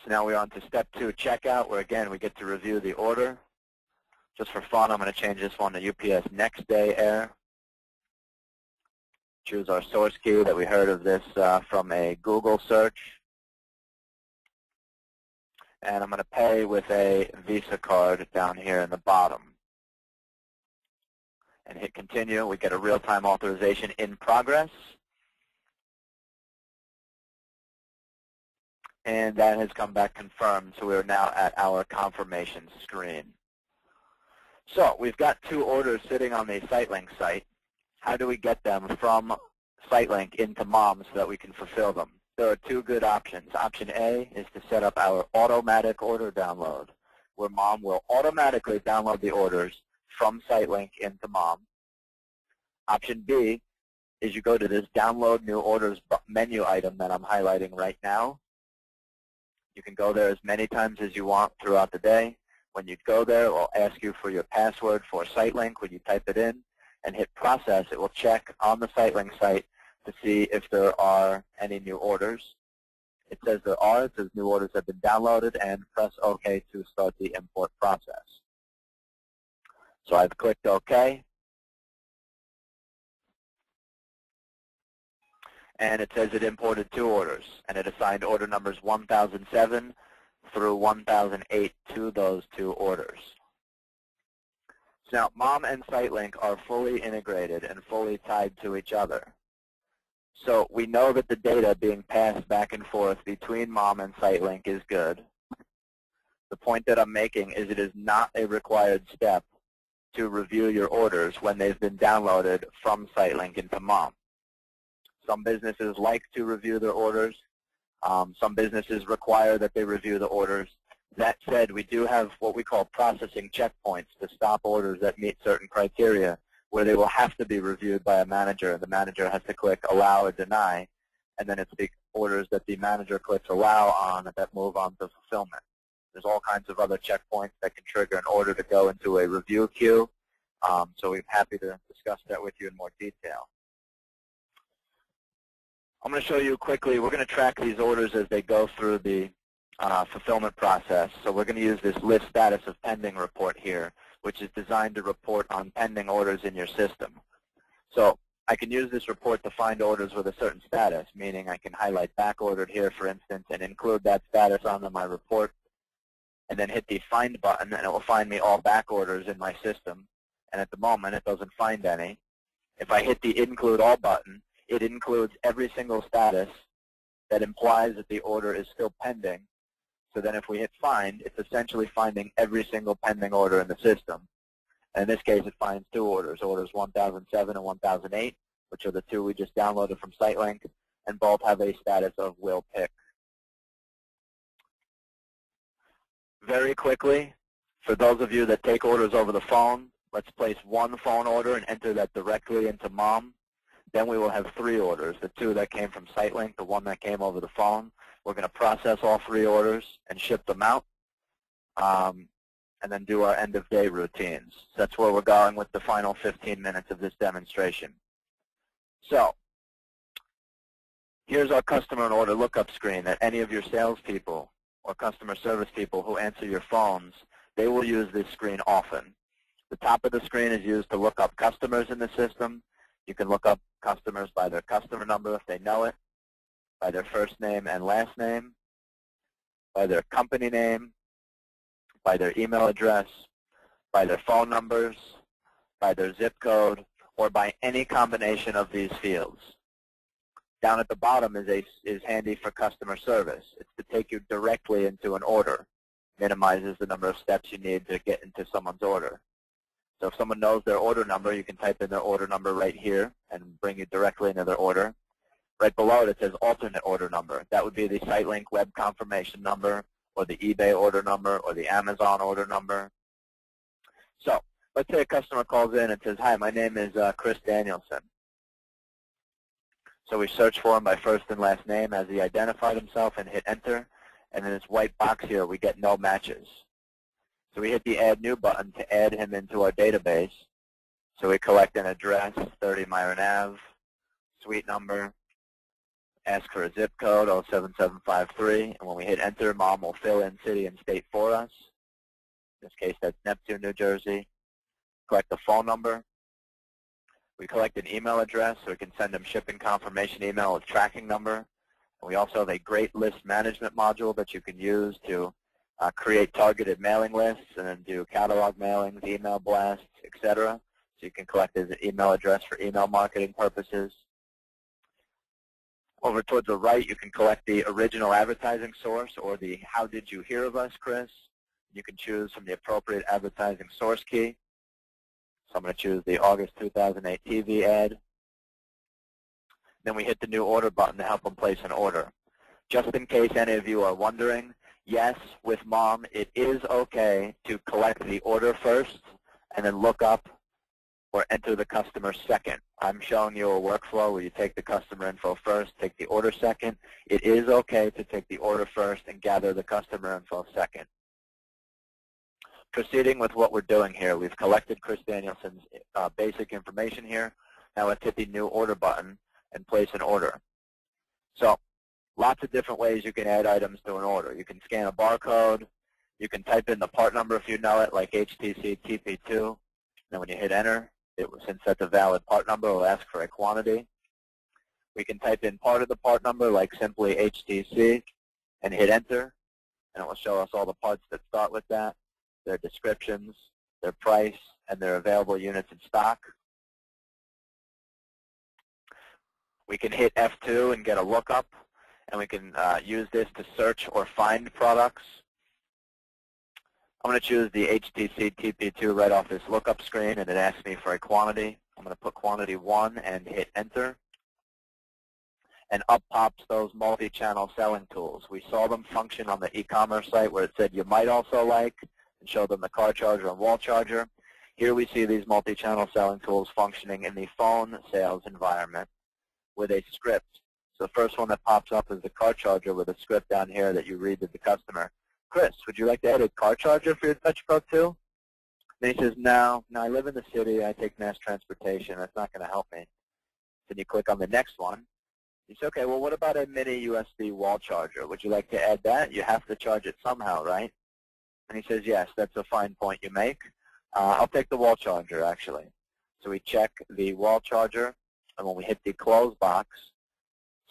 So now we're on to step 2, checkout, where again we get to review the order. Just for fun, I'm going to change this one to UPS Next Day Air. Choose our source key that we heard of this from a Google search. And I'm going to pay with a Visa card down here in the bottom. And hit Continue. We get a real-time authorization in progress. And that has come back confirmed, so we're now at our confirmation screen. So we've got 2 orders sitting on the SiteLINK site. How do we get them from SiteLINK into M.O.M so that we can fulfill them? There are 2 good options. Option A is to set up our automatic order download, where M.O.M will automatically download the orders from SiteLINK into M.O.M. Option B is you go to this Download New Orders menu item that I'm highlighting right now. You can go there as many times as you want throughout the day. When you go there, it will ask you for your password for SiteLINK. When you type it in and hit Process, it will check on the SiteLINK site to see if there are any new orders. It says there are. It says new orders have been downloaded, and press OK to start the import process. So I've clicked OK. and it says it imported 2 orders, and it assigned order numbers 1007 through 1008 to those 2 orders. So now, M.O.M and SiteLINK are fully integrated and fully tied to each other. So we know that the data being passed back and forth between M.O.M and SiteLINK is good. The point that I'm making is it is not a required step to review your orders when they've been downloaded from SiteLINK into M.O.M. Some businesses like to review their orders. Some businesses require that they review the orders. That said, we do have what we call processing checkpoints to stop orders that meet certain criteria where they will have to be reviewed by a manager. The manager has to click allow or deny, and then it's the orders that the manager clicks allow on that move on to fulfillment. There's all kinds of other checkpoints that can trigger an order to go into a review queue. So we're happy to discuss that with you in more detail. I'm going to show you quickly. We're going to track these orders as they go through the fulfillment process. So we're going to use this list status of pending report here, which is designed to report on pending orders in your system. So I can use this report to find orders with a certain status, meaning I can highlight back ordered here, for instance, and include that status onto my report, and then hit the find button, and it will find me all back orders in my system. And at the moment, it doesn't find any. If I hit the include all button, it includes every single status that implies that the order is still pending. So then if we hit find, it's essentially finding every single pending order in the system. And in this case, it finds 2 orders, orders 1007 and 1008, which are the 2 we just downloaded from SiteLINK, and both have a status of will pick. Very quickly, for those of you that take orders over the phone, let's place 1 phone order and enter that directly into M.O.M. Then we will have 3 orders, the 2 that came from SiteLINK, the 1 that came over the phone. We're going to process all 3 orders and ship them out, and then do our end-of-day routines. So that's where we're going with the final 15 minutes of this demonstration. So here's our customer and order lookup screen that any of your salespeople or customer service people who answer your phones, they will use this screen often. The top of the screen is used to look up customers in the system. You can look up customers by their customer number if they know it, by their first name and last name, by their company name, by their email address, by their phone numbers, by their zip code, or by any combination of these fields. Down at the bottom is handy for customer service. It's to take you directly into an order. Minimizes the number of steps you need to get into someone's order. So if someone knows their order number, you can type in their order number right here and bring you directly into their order. Right below it, it says alternate order number. That would be the SiteLINK web confirmation number, or the eBay order number, or the Amazon order number. So let's say a customer calls in and says, hi, my name is Chris Danielson. So we search for him by first and last name as he identified himself and hit enter. And in this white box here, we get no matches. So we hit the Add New button to add him into our database. So we collect an address, 30 Myron Ave, suite number, ask for a zip code, 07753, and when we hit enter, M.O.M will fill in city and state for us. In this case, that's Neptune, New Jersey. Collect the phone number. We collect an email address, so we can send them shipping confirmation email with tracking number. And we also have a great list management module that you can use to create targeted mailing lists and then do catalog mailings, email blasts, etc. So you can collect as an email address for email marketing purposes. Over towards the right, you can collect the original advertising source, or the how did you hear of us, Chris. You can choose from the appropriate advertising source key. So I'm going to choose the August 2008 TV ad. Then we hit the new order button to help them place an order. Just in case any of you are wondering, yes, with M.O.M, it is okay to collect the order first and then look up or enter the customer second. I'm showing you a workflow where you take the customer info first, take the order second. It is okay to take the order first and gather the customer info second. Proceeding with what we're doing here, we've collected Chris Danielson's basic information here. Now let's hit the new order button and place an order. So lots of different ways you can add items to an order. You can scan a barcode. You can type in the part number if you know it, like HTC TP2. Then when you hit enter, since that's a valid part number, it will ask for a quantity. We can type in part of the part number, like simply HTC, and hit enter, and it will show us all the parts that start with that, their descriptions, their price, and their available units in stock. We can hit F2 and get a lookup, and we can use this to search or find products. I'm going to choose the HTC TP2 right off this lookup screen, and it asks me for a quantity. I'm going to put quantity 1 and hit enter. And up pops those multi-channel selling tools. We saw them function on the e-commerce site where it said you might also like, and showed them the car charger and wall charger. Here we see these multi-channel selling tools functioning in the phone sales environment with a script. So the first one that pops up is the car charger with a script down here that you read to the customer. Chris, would you like to add a car charger for your Touch Pro 2? Then he says, no, I live in the city. I take mass transportation. That's not going to help me. Then you click on the next one. You say, okay, well, what about a mini USB wall charger? Would you like to add that? You have to charge it somehow, right? And he says, yes, that's a fine point you make. I'll take the wall charger, actually. So we check the wall charger, and when we hit the close box,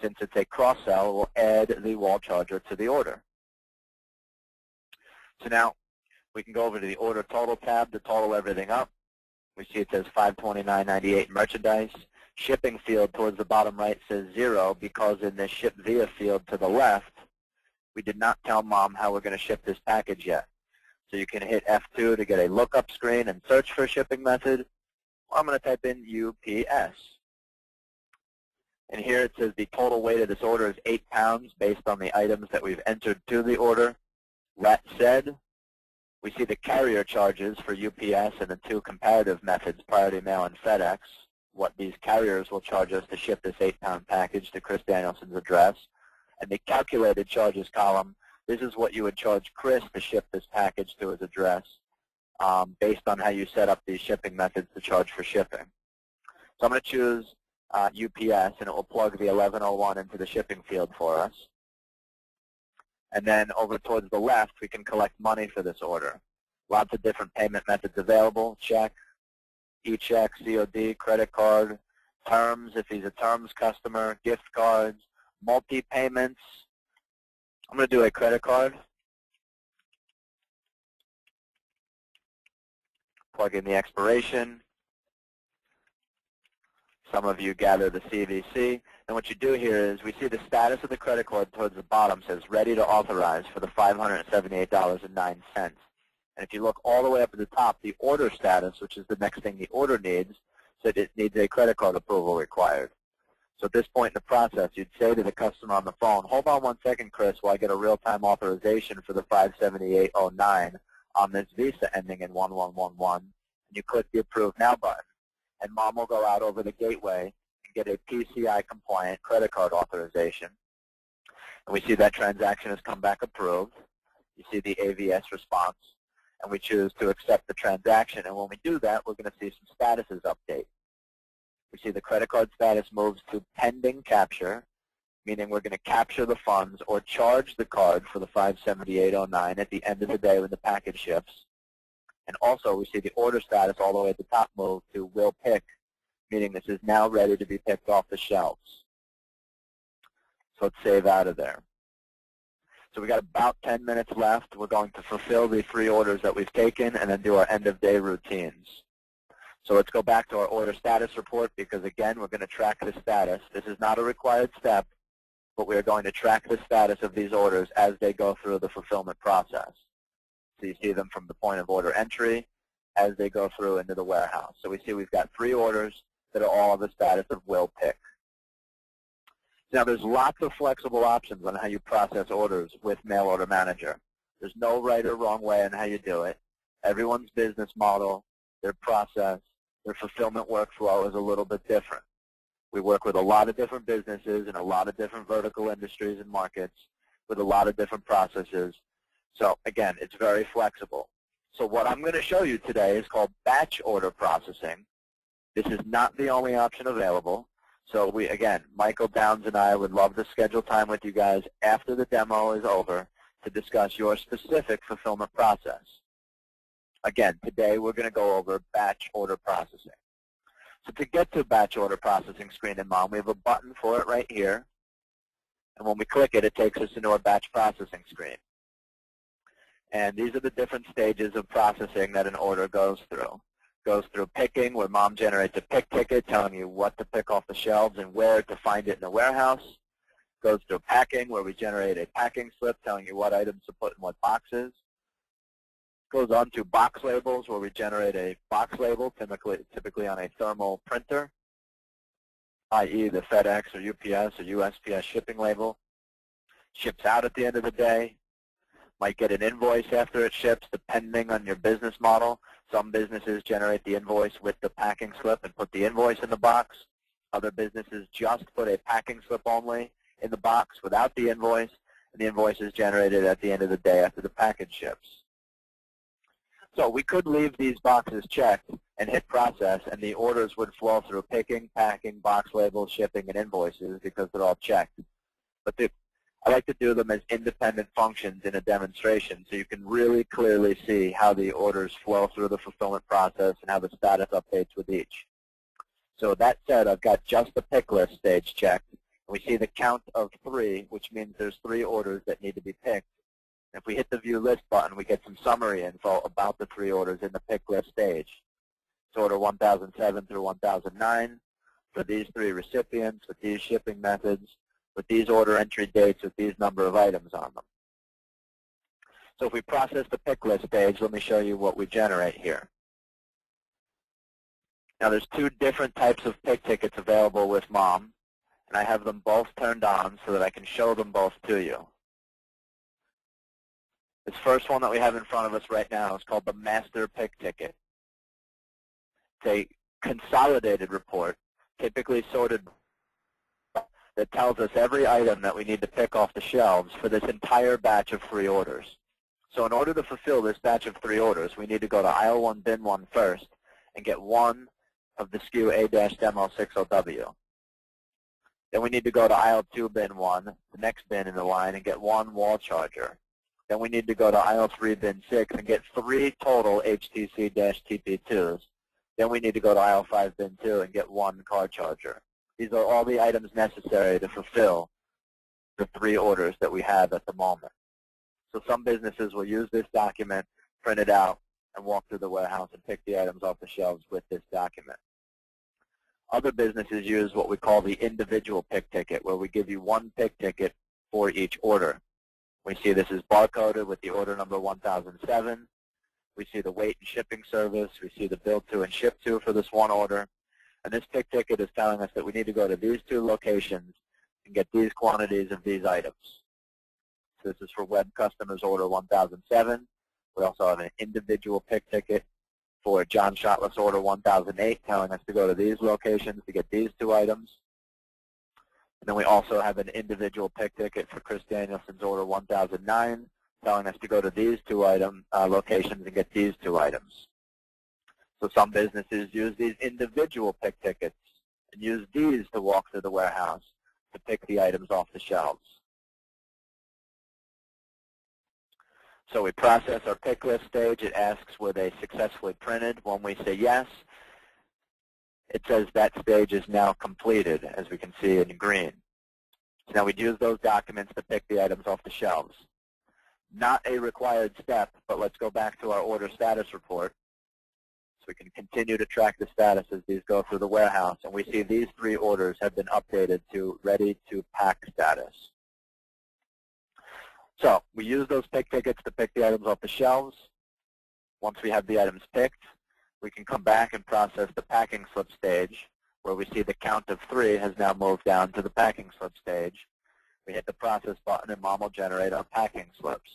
since it's a cross-sell, we'll add the wall charger to the order. So now we can go over to the order total tab to total everything up. We see it says $529.98 merchandise. Shipping field towards the bottom right says 0 because in the ship via field to the left, we did not tell Mom how we're going to ship this package yet. So you can hit F2 to get a lookup screen and search for a shipping method. Or I'm going to type in UPS. And here it says the total weight of this order is 8 pounds based on the items that we've entered to the order. That said, we see the carrier charges for UPS and the 2 comparative methods, Priority Mail and FedEx, what these carriers will charge us to ship this 8-pound package to Chris Danielson's address. And the calculated charges column, this is what you would charge Chris to ship this package to his address based on how you set up these shipping methods to charge for shipping. So I'm going to choose UPS, and it will plug the 1101 into the shipping field for us. And then over towards the left, we can collect money for this order. Lots of different payment methods available: check, e-check, COD, credit card, terms if he's a terms customer, gift cards, multi-payments. I'm going to do a credit card. Plug in the expiration. Some of you gather the CVC. And what you do here is we see the status of the credit card towards the bottom says ready to authorize for the $578.09. And if you look all the way up at the top, the order status, which is the next thing the order needs, said it needs a credit card approval required. So at this point in the process, you'd say to the customer on the phone, hold on 1 second, Chris, while I get a real-time authorization for the $578.09 on this Visa ending in 1111. And you click the Approve Now button. And Mom will go out over the gateway and get a PCI-compliant credit card authorization. And we see that transaction has come back approved. You see the AVS response. And we choose to accept the transaction. And when we do that, we're going to see some statuses update. We see the credit card status moves to pending capture, meaning we're going to capture the funds or charge the card for the $578.09 at the end of the day when the package ships. And also we see the order status all the way at the top move to will pick, meaning this is now ready to be picked off the shelves. So let's save out of there. So we got about 10 minutes left. We're going to fulfill the 3 orders that we've taken and then do our end-of-day routines. So let's go back to our order status report because, again, we're going to track the status. This is not a required step, but we are going to track the status of these orders as they go through the fulfillment process. So you see them from the point of order entry as they go through into the warehouse. So we see we've got 3 orders that are all of the status of will pick. Now, there's lots of flexible options on how you process orders with Mail Order Manager. There's no right or wrong way on how you do it. Everyone's business model, their process, their fulfillment workflow is a little bit different. We work with a lot of different businesses in a lot of different vertical industries and markets with a lot of different processes. So, again, it's very flexible. So what I'm going to show you today is called batch order processing. This is not the only option available. So we, again, Michael Downs and I would love to schedule time with you guys after the demo is over to discuss your specific fulfillment process. Again, today we're going to go over batch order processing. So to get to batch order processing screen in M.O.M, we have a button for it right here. And when we click it, it takes us into our batch processing screen. And these are the different stages of processing that an order goes through. Goes through picking, where M.O.M generates a pick ticket telling you what to pick off the shelves and where to find it in the warehouse. Goes through packing, where we generate a packing slip telling you what items to put in what boxes. Goes on to box labels, where we generate a box label, typically on a thermal printer, i.e. the FedEx or UPS or USPS shipping label. Ships out at the end of the day. Might get an invoice after it ships, depending on your business model. Some businesses generate the invoice with the packing slip and put the invoice in the box. Other businesses just put a packing slip only in the box without the invoice, and the invoice is generated at the end of the day after the package ships. So we could leave these boxes checked and hit process, and the orders would flow through picking, packing, box labels, shipping, and invoices because they're all checked. But I like to do them as independent functions in a demonstration so you can really clearly see how the orders flow through the fulfillment process and how the status updates with each. So that said, I've got just the pick list stage checked. We see the count of 3, which means there's 3 orders that need to be picked. If we hit the View List button, we get some summary info about the 3 orders in the pick list stage. It's order 1007 through 1009 for these 3 recipients with these shipping methods, with these order entry dates, with these number of items on them. So if we process the pick list stage, let me show you what we generate here. Now there's 2 different types of pick tickets available with M.O.M, and I have them both turned on so that I can show them both to you. This first one that we have in front of us right now is called the Master Pick Ticket. It's a consolidated report, typically sorted, that tells us every item that we need to pick off the shelves for this entire batch of 3 orders. So in order to fulfill this batch of 3 orders, we need to go to aisle 1, bin 1 first and get 1 of the SKU A-Demo60W. Then we need to go to aisle 2, bin 1, the next bin in the line, and get 1 wall charger. Then we need to go to aisle 3, bin 6, and get 3 total HTC-TP2s. Then we need to go to aisle 5, bin 2, and get 1 car charger. These are all the items necessary to fulfill the 3 orders that we have at the moment. So some businesses will use this document, print it out, and walk through the warehouse and pick the items off the shelves with this document. Other businesses use what we call the individual pick ticket, where we give you 1 pick ticket for each order. We see this is barcoded with the order number 1007. We see the weight and shipping service. We see the bill to and ship to for this one order. And this pick ticket is telling us that we need to go to these 2 locations and get these quantities of these items. So this is for web customers order 1007. We also have an individual pick ticket for John Shotless order 1008, telling us to go to these locations to get these 2 items. And then we also have an individual pick ticket for Chris Danielson's order 1009, telling us to go to these 2 locations and get these 2 items. So some businesses use these individual pick tickets and use these to walk through the warehouse to pick the items off the shelves. So we process our pick list stage. It asks were they successfully printed. When we say yes, it says that stage is now completed, as we can see in green. So now we'd use those documents to pick the items off the shelves. Not a required step, but let's go back to our order status report so we can continue to track the status as these go through the warehouse. And we see these 3 orders have been updated to ready to pack status. So we use those pick tickets to pick the items off the shelves. Once we have the items picked, we can come back and process the packing slip stage, where we see the count of 3 has now moved down to the packing slip stage. We hit the process button and M.O.M will generate our packing slips.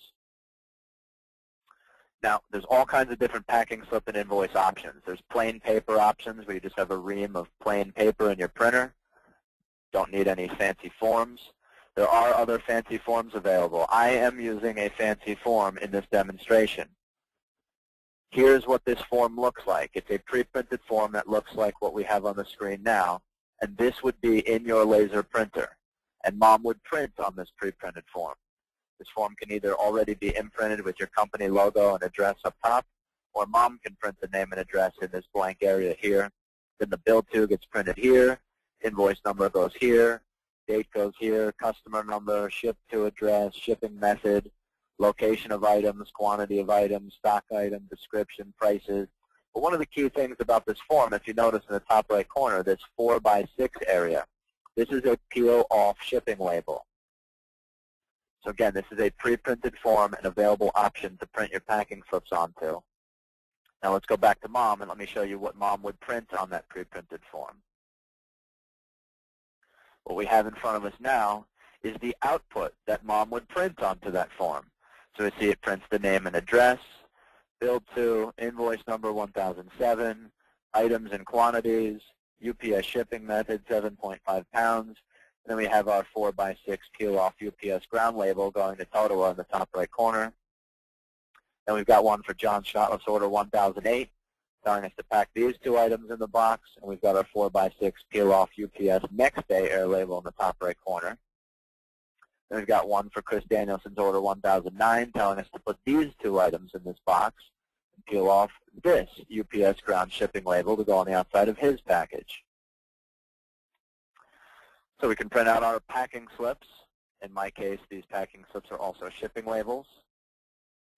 Now, there's all kinds of different packing slip and invoice options. There's plain paper options where you just have a ream of plain paper in your printer. Don't need any fancy forms. There are other fancy forms available. I am using a fancy form in this demonstration. Here's what this form looks like. It's a pre-printed form that looks like what we have on the screen now, and this would be in your laser printer. And M.O.M would print on this pre-printed form. This form can either already be imprinted with your company logo and address up top, or M.O.M can print the name and address in this blank area here. Then the bill to gets printed here, invoice number goes here, date goes here, customer number, ship to address, shipping method, location of items, quantity of items, stock item, description, prices. But one of the key things about this form, if you notice in the top right corner, this 4x6 area, this is a peel off shipping label. So again, this is a pre-printed form, an available option to print your packing slips onto. Now let's go back to M.O.M. and let me show you what M.O.M would print on that pre-printed form. What we have in front of us now is the output that M.O.M would print onto that form. So we see it prints the name and address, bill to, invoice number 1007, items and quantities, UPS shipping method 7.5 pounds. And then we have our 4x6 peel off UPS ground label going to total in the top right corner. Then we've got one for John Shotliff's order 1008, telling us to pack these 2 items in the box. And we've got our 4x6 peel off UPS next day air label in the top right corner. Then we've got one for Chris Danielson's order 1009, telling us to put these 2 items in this box and peel off this UPS ground shipping label to go on the outside of his package. So we can print out our packing slips. In my case, these packing slips are also shipping labels.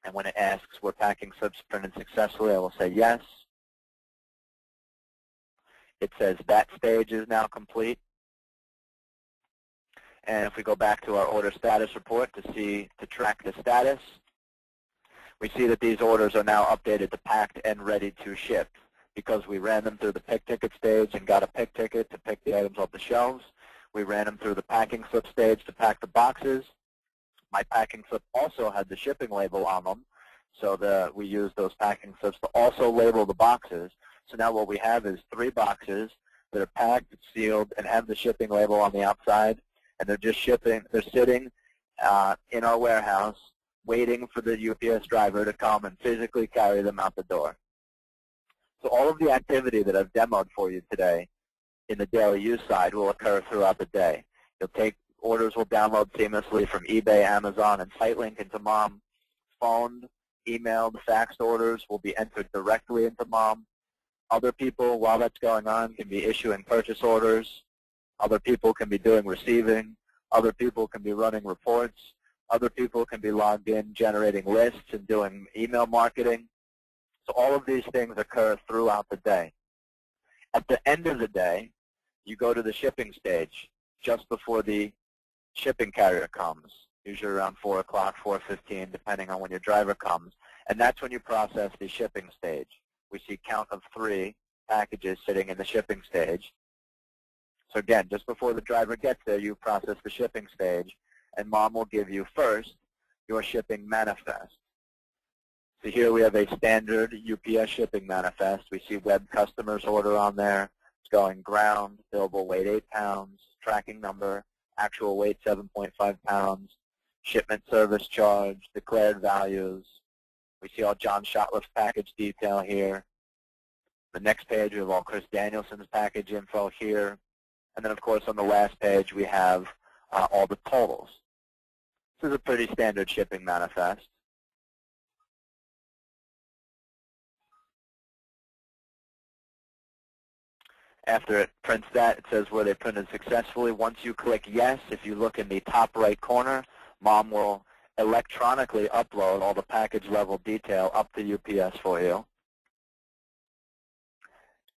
And when it asks were packing slips printed successfully, I will say yes. It says that stage is now complete. And if we go back to our order status report to track the status, we see that these orders are now updated to packed and ready to ship because we ran them through the pick ticket stage and got a pick ticket to pick the items off the shelves. We ran them through the packing slip stage to pack the boxes. My packing slip also had the shipping label on them, so we used those packing slips to also label the boxes. So now what we have is 3 boxes that are packed, sealed, and have the shipping label on the outside, and they're just shipping. They're sitting in our warehouse waiting for the UPS driver to come and physically carry them out the door. So all of the activity that I've demoed for you today in the daily use side will occur throughout the day. Orders will download seamlessly from eBay, Amazon, and SiteLINK into M.O.M. Phoned, emailed, faxed orders will be entered directly into M.O.M. Other people, while that's going on, can be issuing purchase orders. Other people can be doing receiving. Other people can be running reports. Other people can be logged in generating lists and doing email marketing. So all of these things occur throughout the day. At the end of the day, you go to the shipping stage just before the shipping carrier comes, usually around 4 o'clock, 4:15, depending on when your driver comes. And that's when you process the shipping stage. We see count of 3 packages sitting in the shipping stage. So again, just before the driver gets there, you process the shipping stage, and M.O.M will give you first your shipping manifest. So here we have a standard UPS shipping manifest. We see web customers order on there. It's going ground, billable weight 8 pounds, tracking number, actual weight 7.5 pounds, shipment service charge, declared values. We see all John Shotliff's package detail here. The next page, we have all Chris Danielson's package info here. And then, of course, on the last page, we have all the totals. This is a pretty standard shipping manifest. After it prints that, it says were they printed successfully. Once you click yes, if you look in the top right corner, M.O.M will electronically upload all the package level detail up to UPS for you.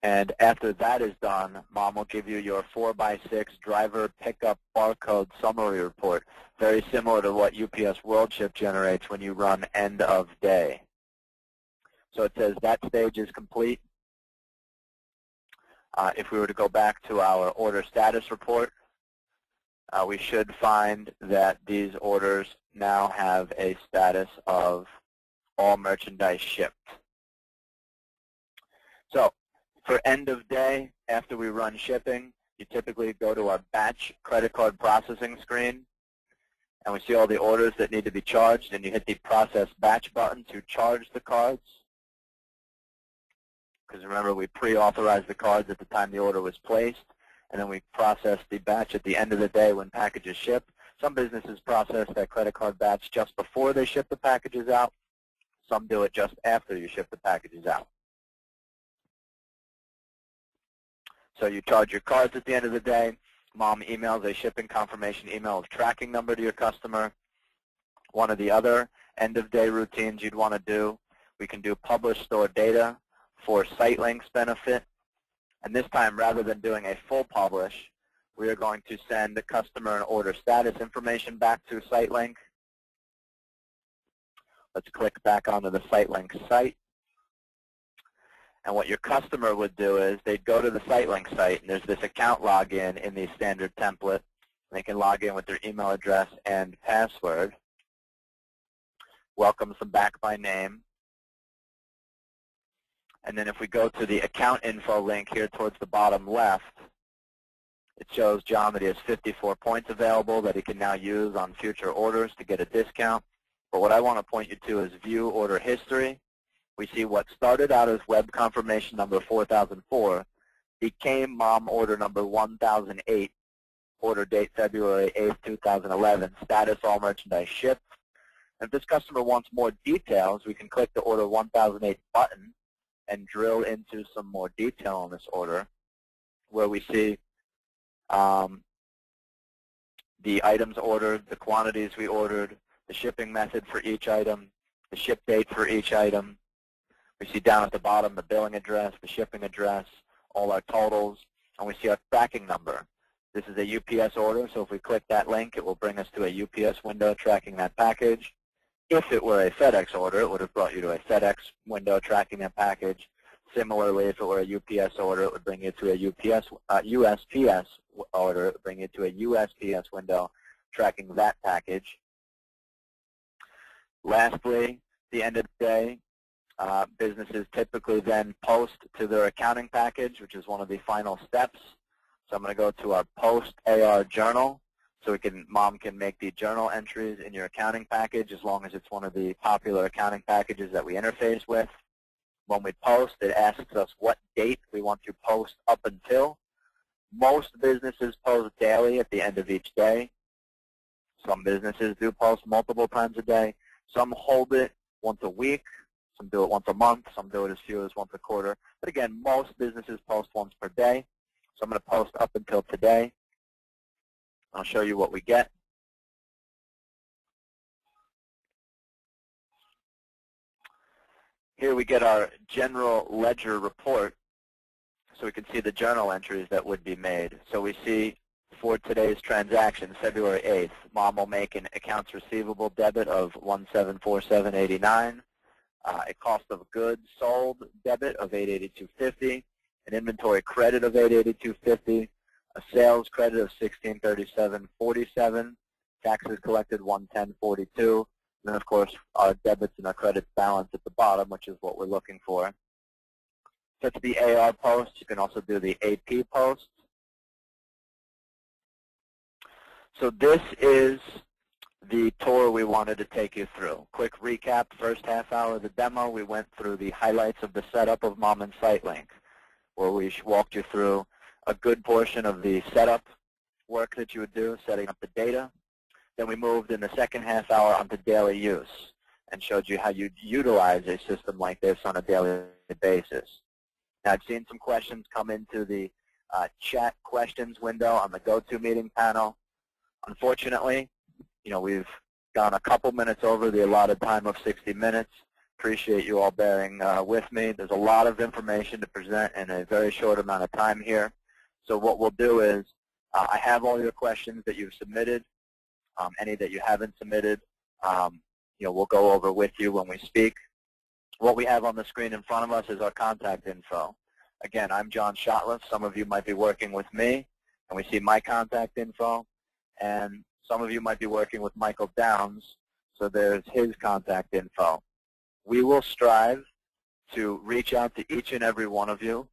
And after that is done, M.O.M will give you your 4x6 driver pickup barcode summary report, very similar to what UPS WorldShip generates when you run end of day. So it says that stage is complete. If we were to go back to our order status report, we should find that these orders now have a status of all merchandise shipped. So for end of day, after we run shipping, you typically go to our batch credit card processing screen, and we see all the orders that need to be charged, and you hit the process batch button to charge the cards. Because remember, we pre-authorized the cards at the time the order was placed, and then we process the batch at the end of the day when packages ship. Some businesses process that credit card batch just before they ship the packages out. Some do it just after you ship the packages out. So you charge your cards at the end of the day. Mom emails a shipping confirmation email with tracking number to your customer. One of the other end-of-day routines you'd want to do, we can do publish store data for SiteLink's benefit. And this time, rather than doing a full publish, we are going to send the customer and order status information back to SiteLink. Let's click back onto the SiteLink site. And what your customer would do is they'd go to the SiteLink site, and there's this account login in the standard template. They can log in with their email address and password. Welcomes them back by name. And then if we go to the account info link here towards the bottom left, it shows John that he has 54 points available that he can now use on future orders to get a discount. But what I want to point you to is view order history. We see what started out as web confirmation number 4004 became MOM order number 1008, order date February 8th, 2011, status all merchandise shipped. And if this customer wants more details, we can click the order 1008 button and drill into some more detail on this order, where we see the items ordered, the quantities we ordered, the shipping method for each item, the ship date for each item. We see down at the bottom the billing address, the shipping address, all our totals, and we see our tracking number. This is a UPS order, so if we click that link, it will bring us to a UPS window tracking that package. If it were a FedEx order, it would have brought you to a FedEx window tracking that package. Similarly, if it were a UPS order, it would bring you to a USPS order. It would bring you to a USPS window tracking that package. Lastly, the end of the day, businesses typically then post to their accounting package, which is one of the final steps. So I'm going to go to our post AR journal. So Mom can make the journal entries in your accounting package as long as it's one of the popular accounting packages that we interface with. When we post, it asks us what date we want to post up until. Most businesses post daily at the end of each day. Some businesses do post multiple times a day. Some hold it once a week. Some do it once a month. Some do it as few as once a quarter. But again, most businesses post once per day. So I'm going to post up until today. I'll show you what we get. Here we get our general ledger report, so we can see the journal entries that would be made. So we see for today's transaction, February 8th, Mom will make an accounts receivable debit of $1747.89, a cost of goods sold debit of $882.50, an inventory credit of $882.50, a sales credit of $1637.47, taxes collected $110.42, and then of course our debits and our credits balance at the bottom, which is what we're looking for. That's the AR post. You can also do the AP post. So this is the tour we wanted to take you through. Quick recap, first half hour of the demo, we went through the highlights of the setup of MOM and SiteLink, where we walked you through a good portion of the setup work that you would do, setting up the data. Then we moved in the second half hour onto daily use and showed you how you'd utilize a system like this on a daily basis. Now, I've seen some questions come into the chat questions window on the GoToMeeting panel. Unfortunately, we've gone a couple minutes over the allotted time of 60 minutes. Appreciate you all bearing with me. There's a lot of information to present in a very short amount of time here. So what we'll do is I have all your questions that you've submitted. Any that you haven't submitted, we'll go over with you when we speak. What we have on the screen in front of us is our contact info. Again, I'm John Shotliff. Some of you might be working with me, and we see my contact info. And some of you might be working with Michael Downs, so there's his contact info. We will strive to reach out to each and every one of you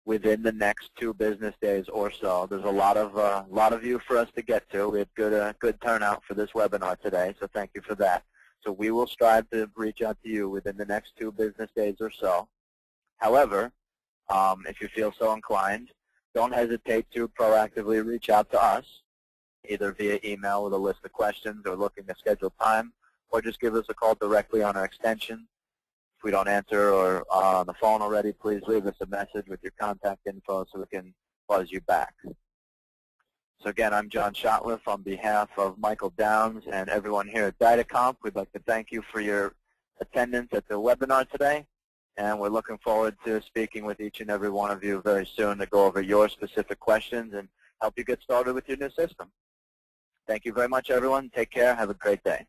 within the next 2 business days or so. There's a lot of you for us to get to. We had good turnout for this webinar today, so thank you for that. So we will strive to reach out to you within the next 2 business days or so. However, if you feel so inclined, don't hesitate to proactively reach out to us, either via email with a list of questions or looking to schedule time, or just give us a call directly on our extension. If we don't answer or on the phone already, please leave us a message with your contact info so we can buzz you back. So again, I'm John Shotliff on behalf of Michael Downs and everyone here at Dydacomp. We'd like to thank you for your attendance at the webinar today, and we're looking forward to speaking with each and every one of you very soon to go over your specific questions and help you get started with your new system. Thank you very much, everyone. Take care. Have a great day.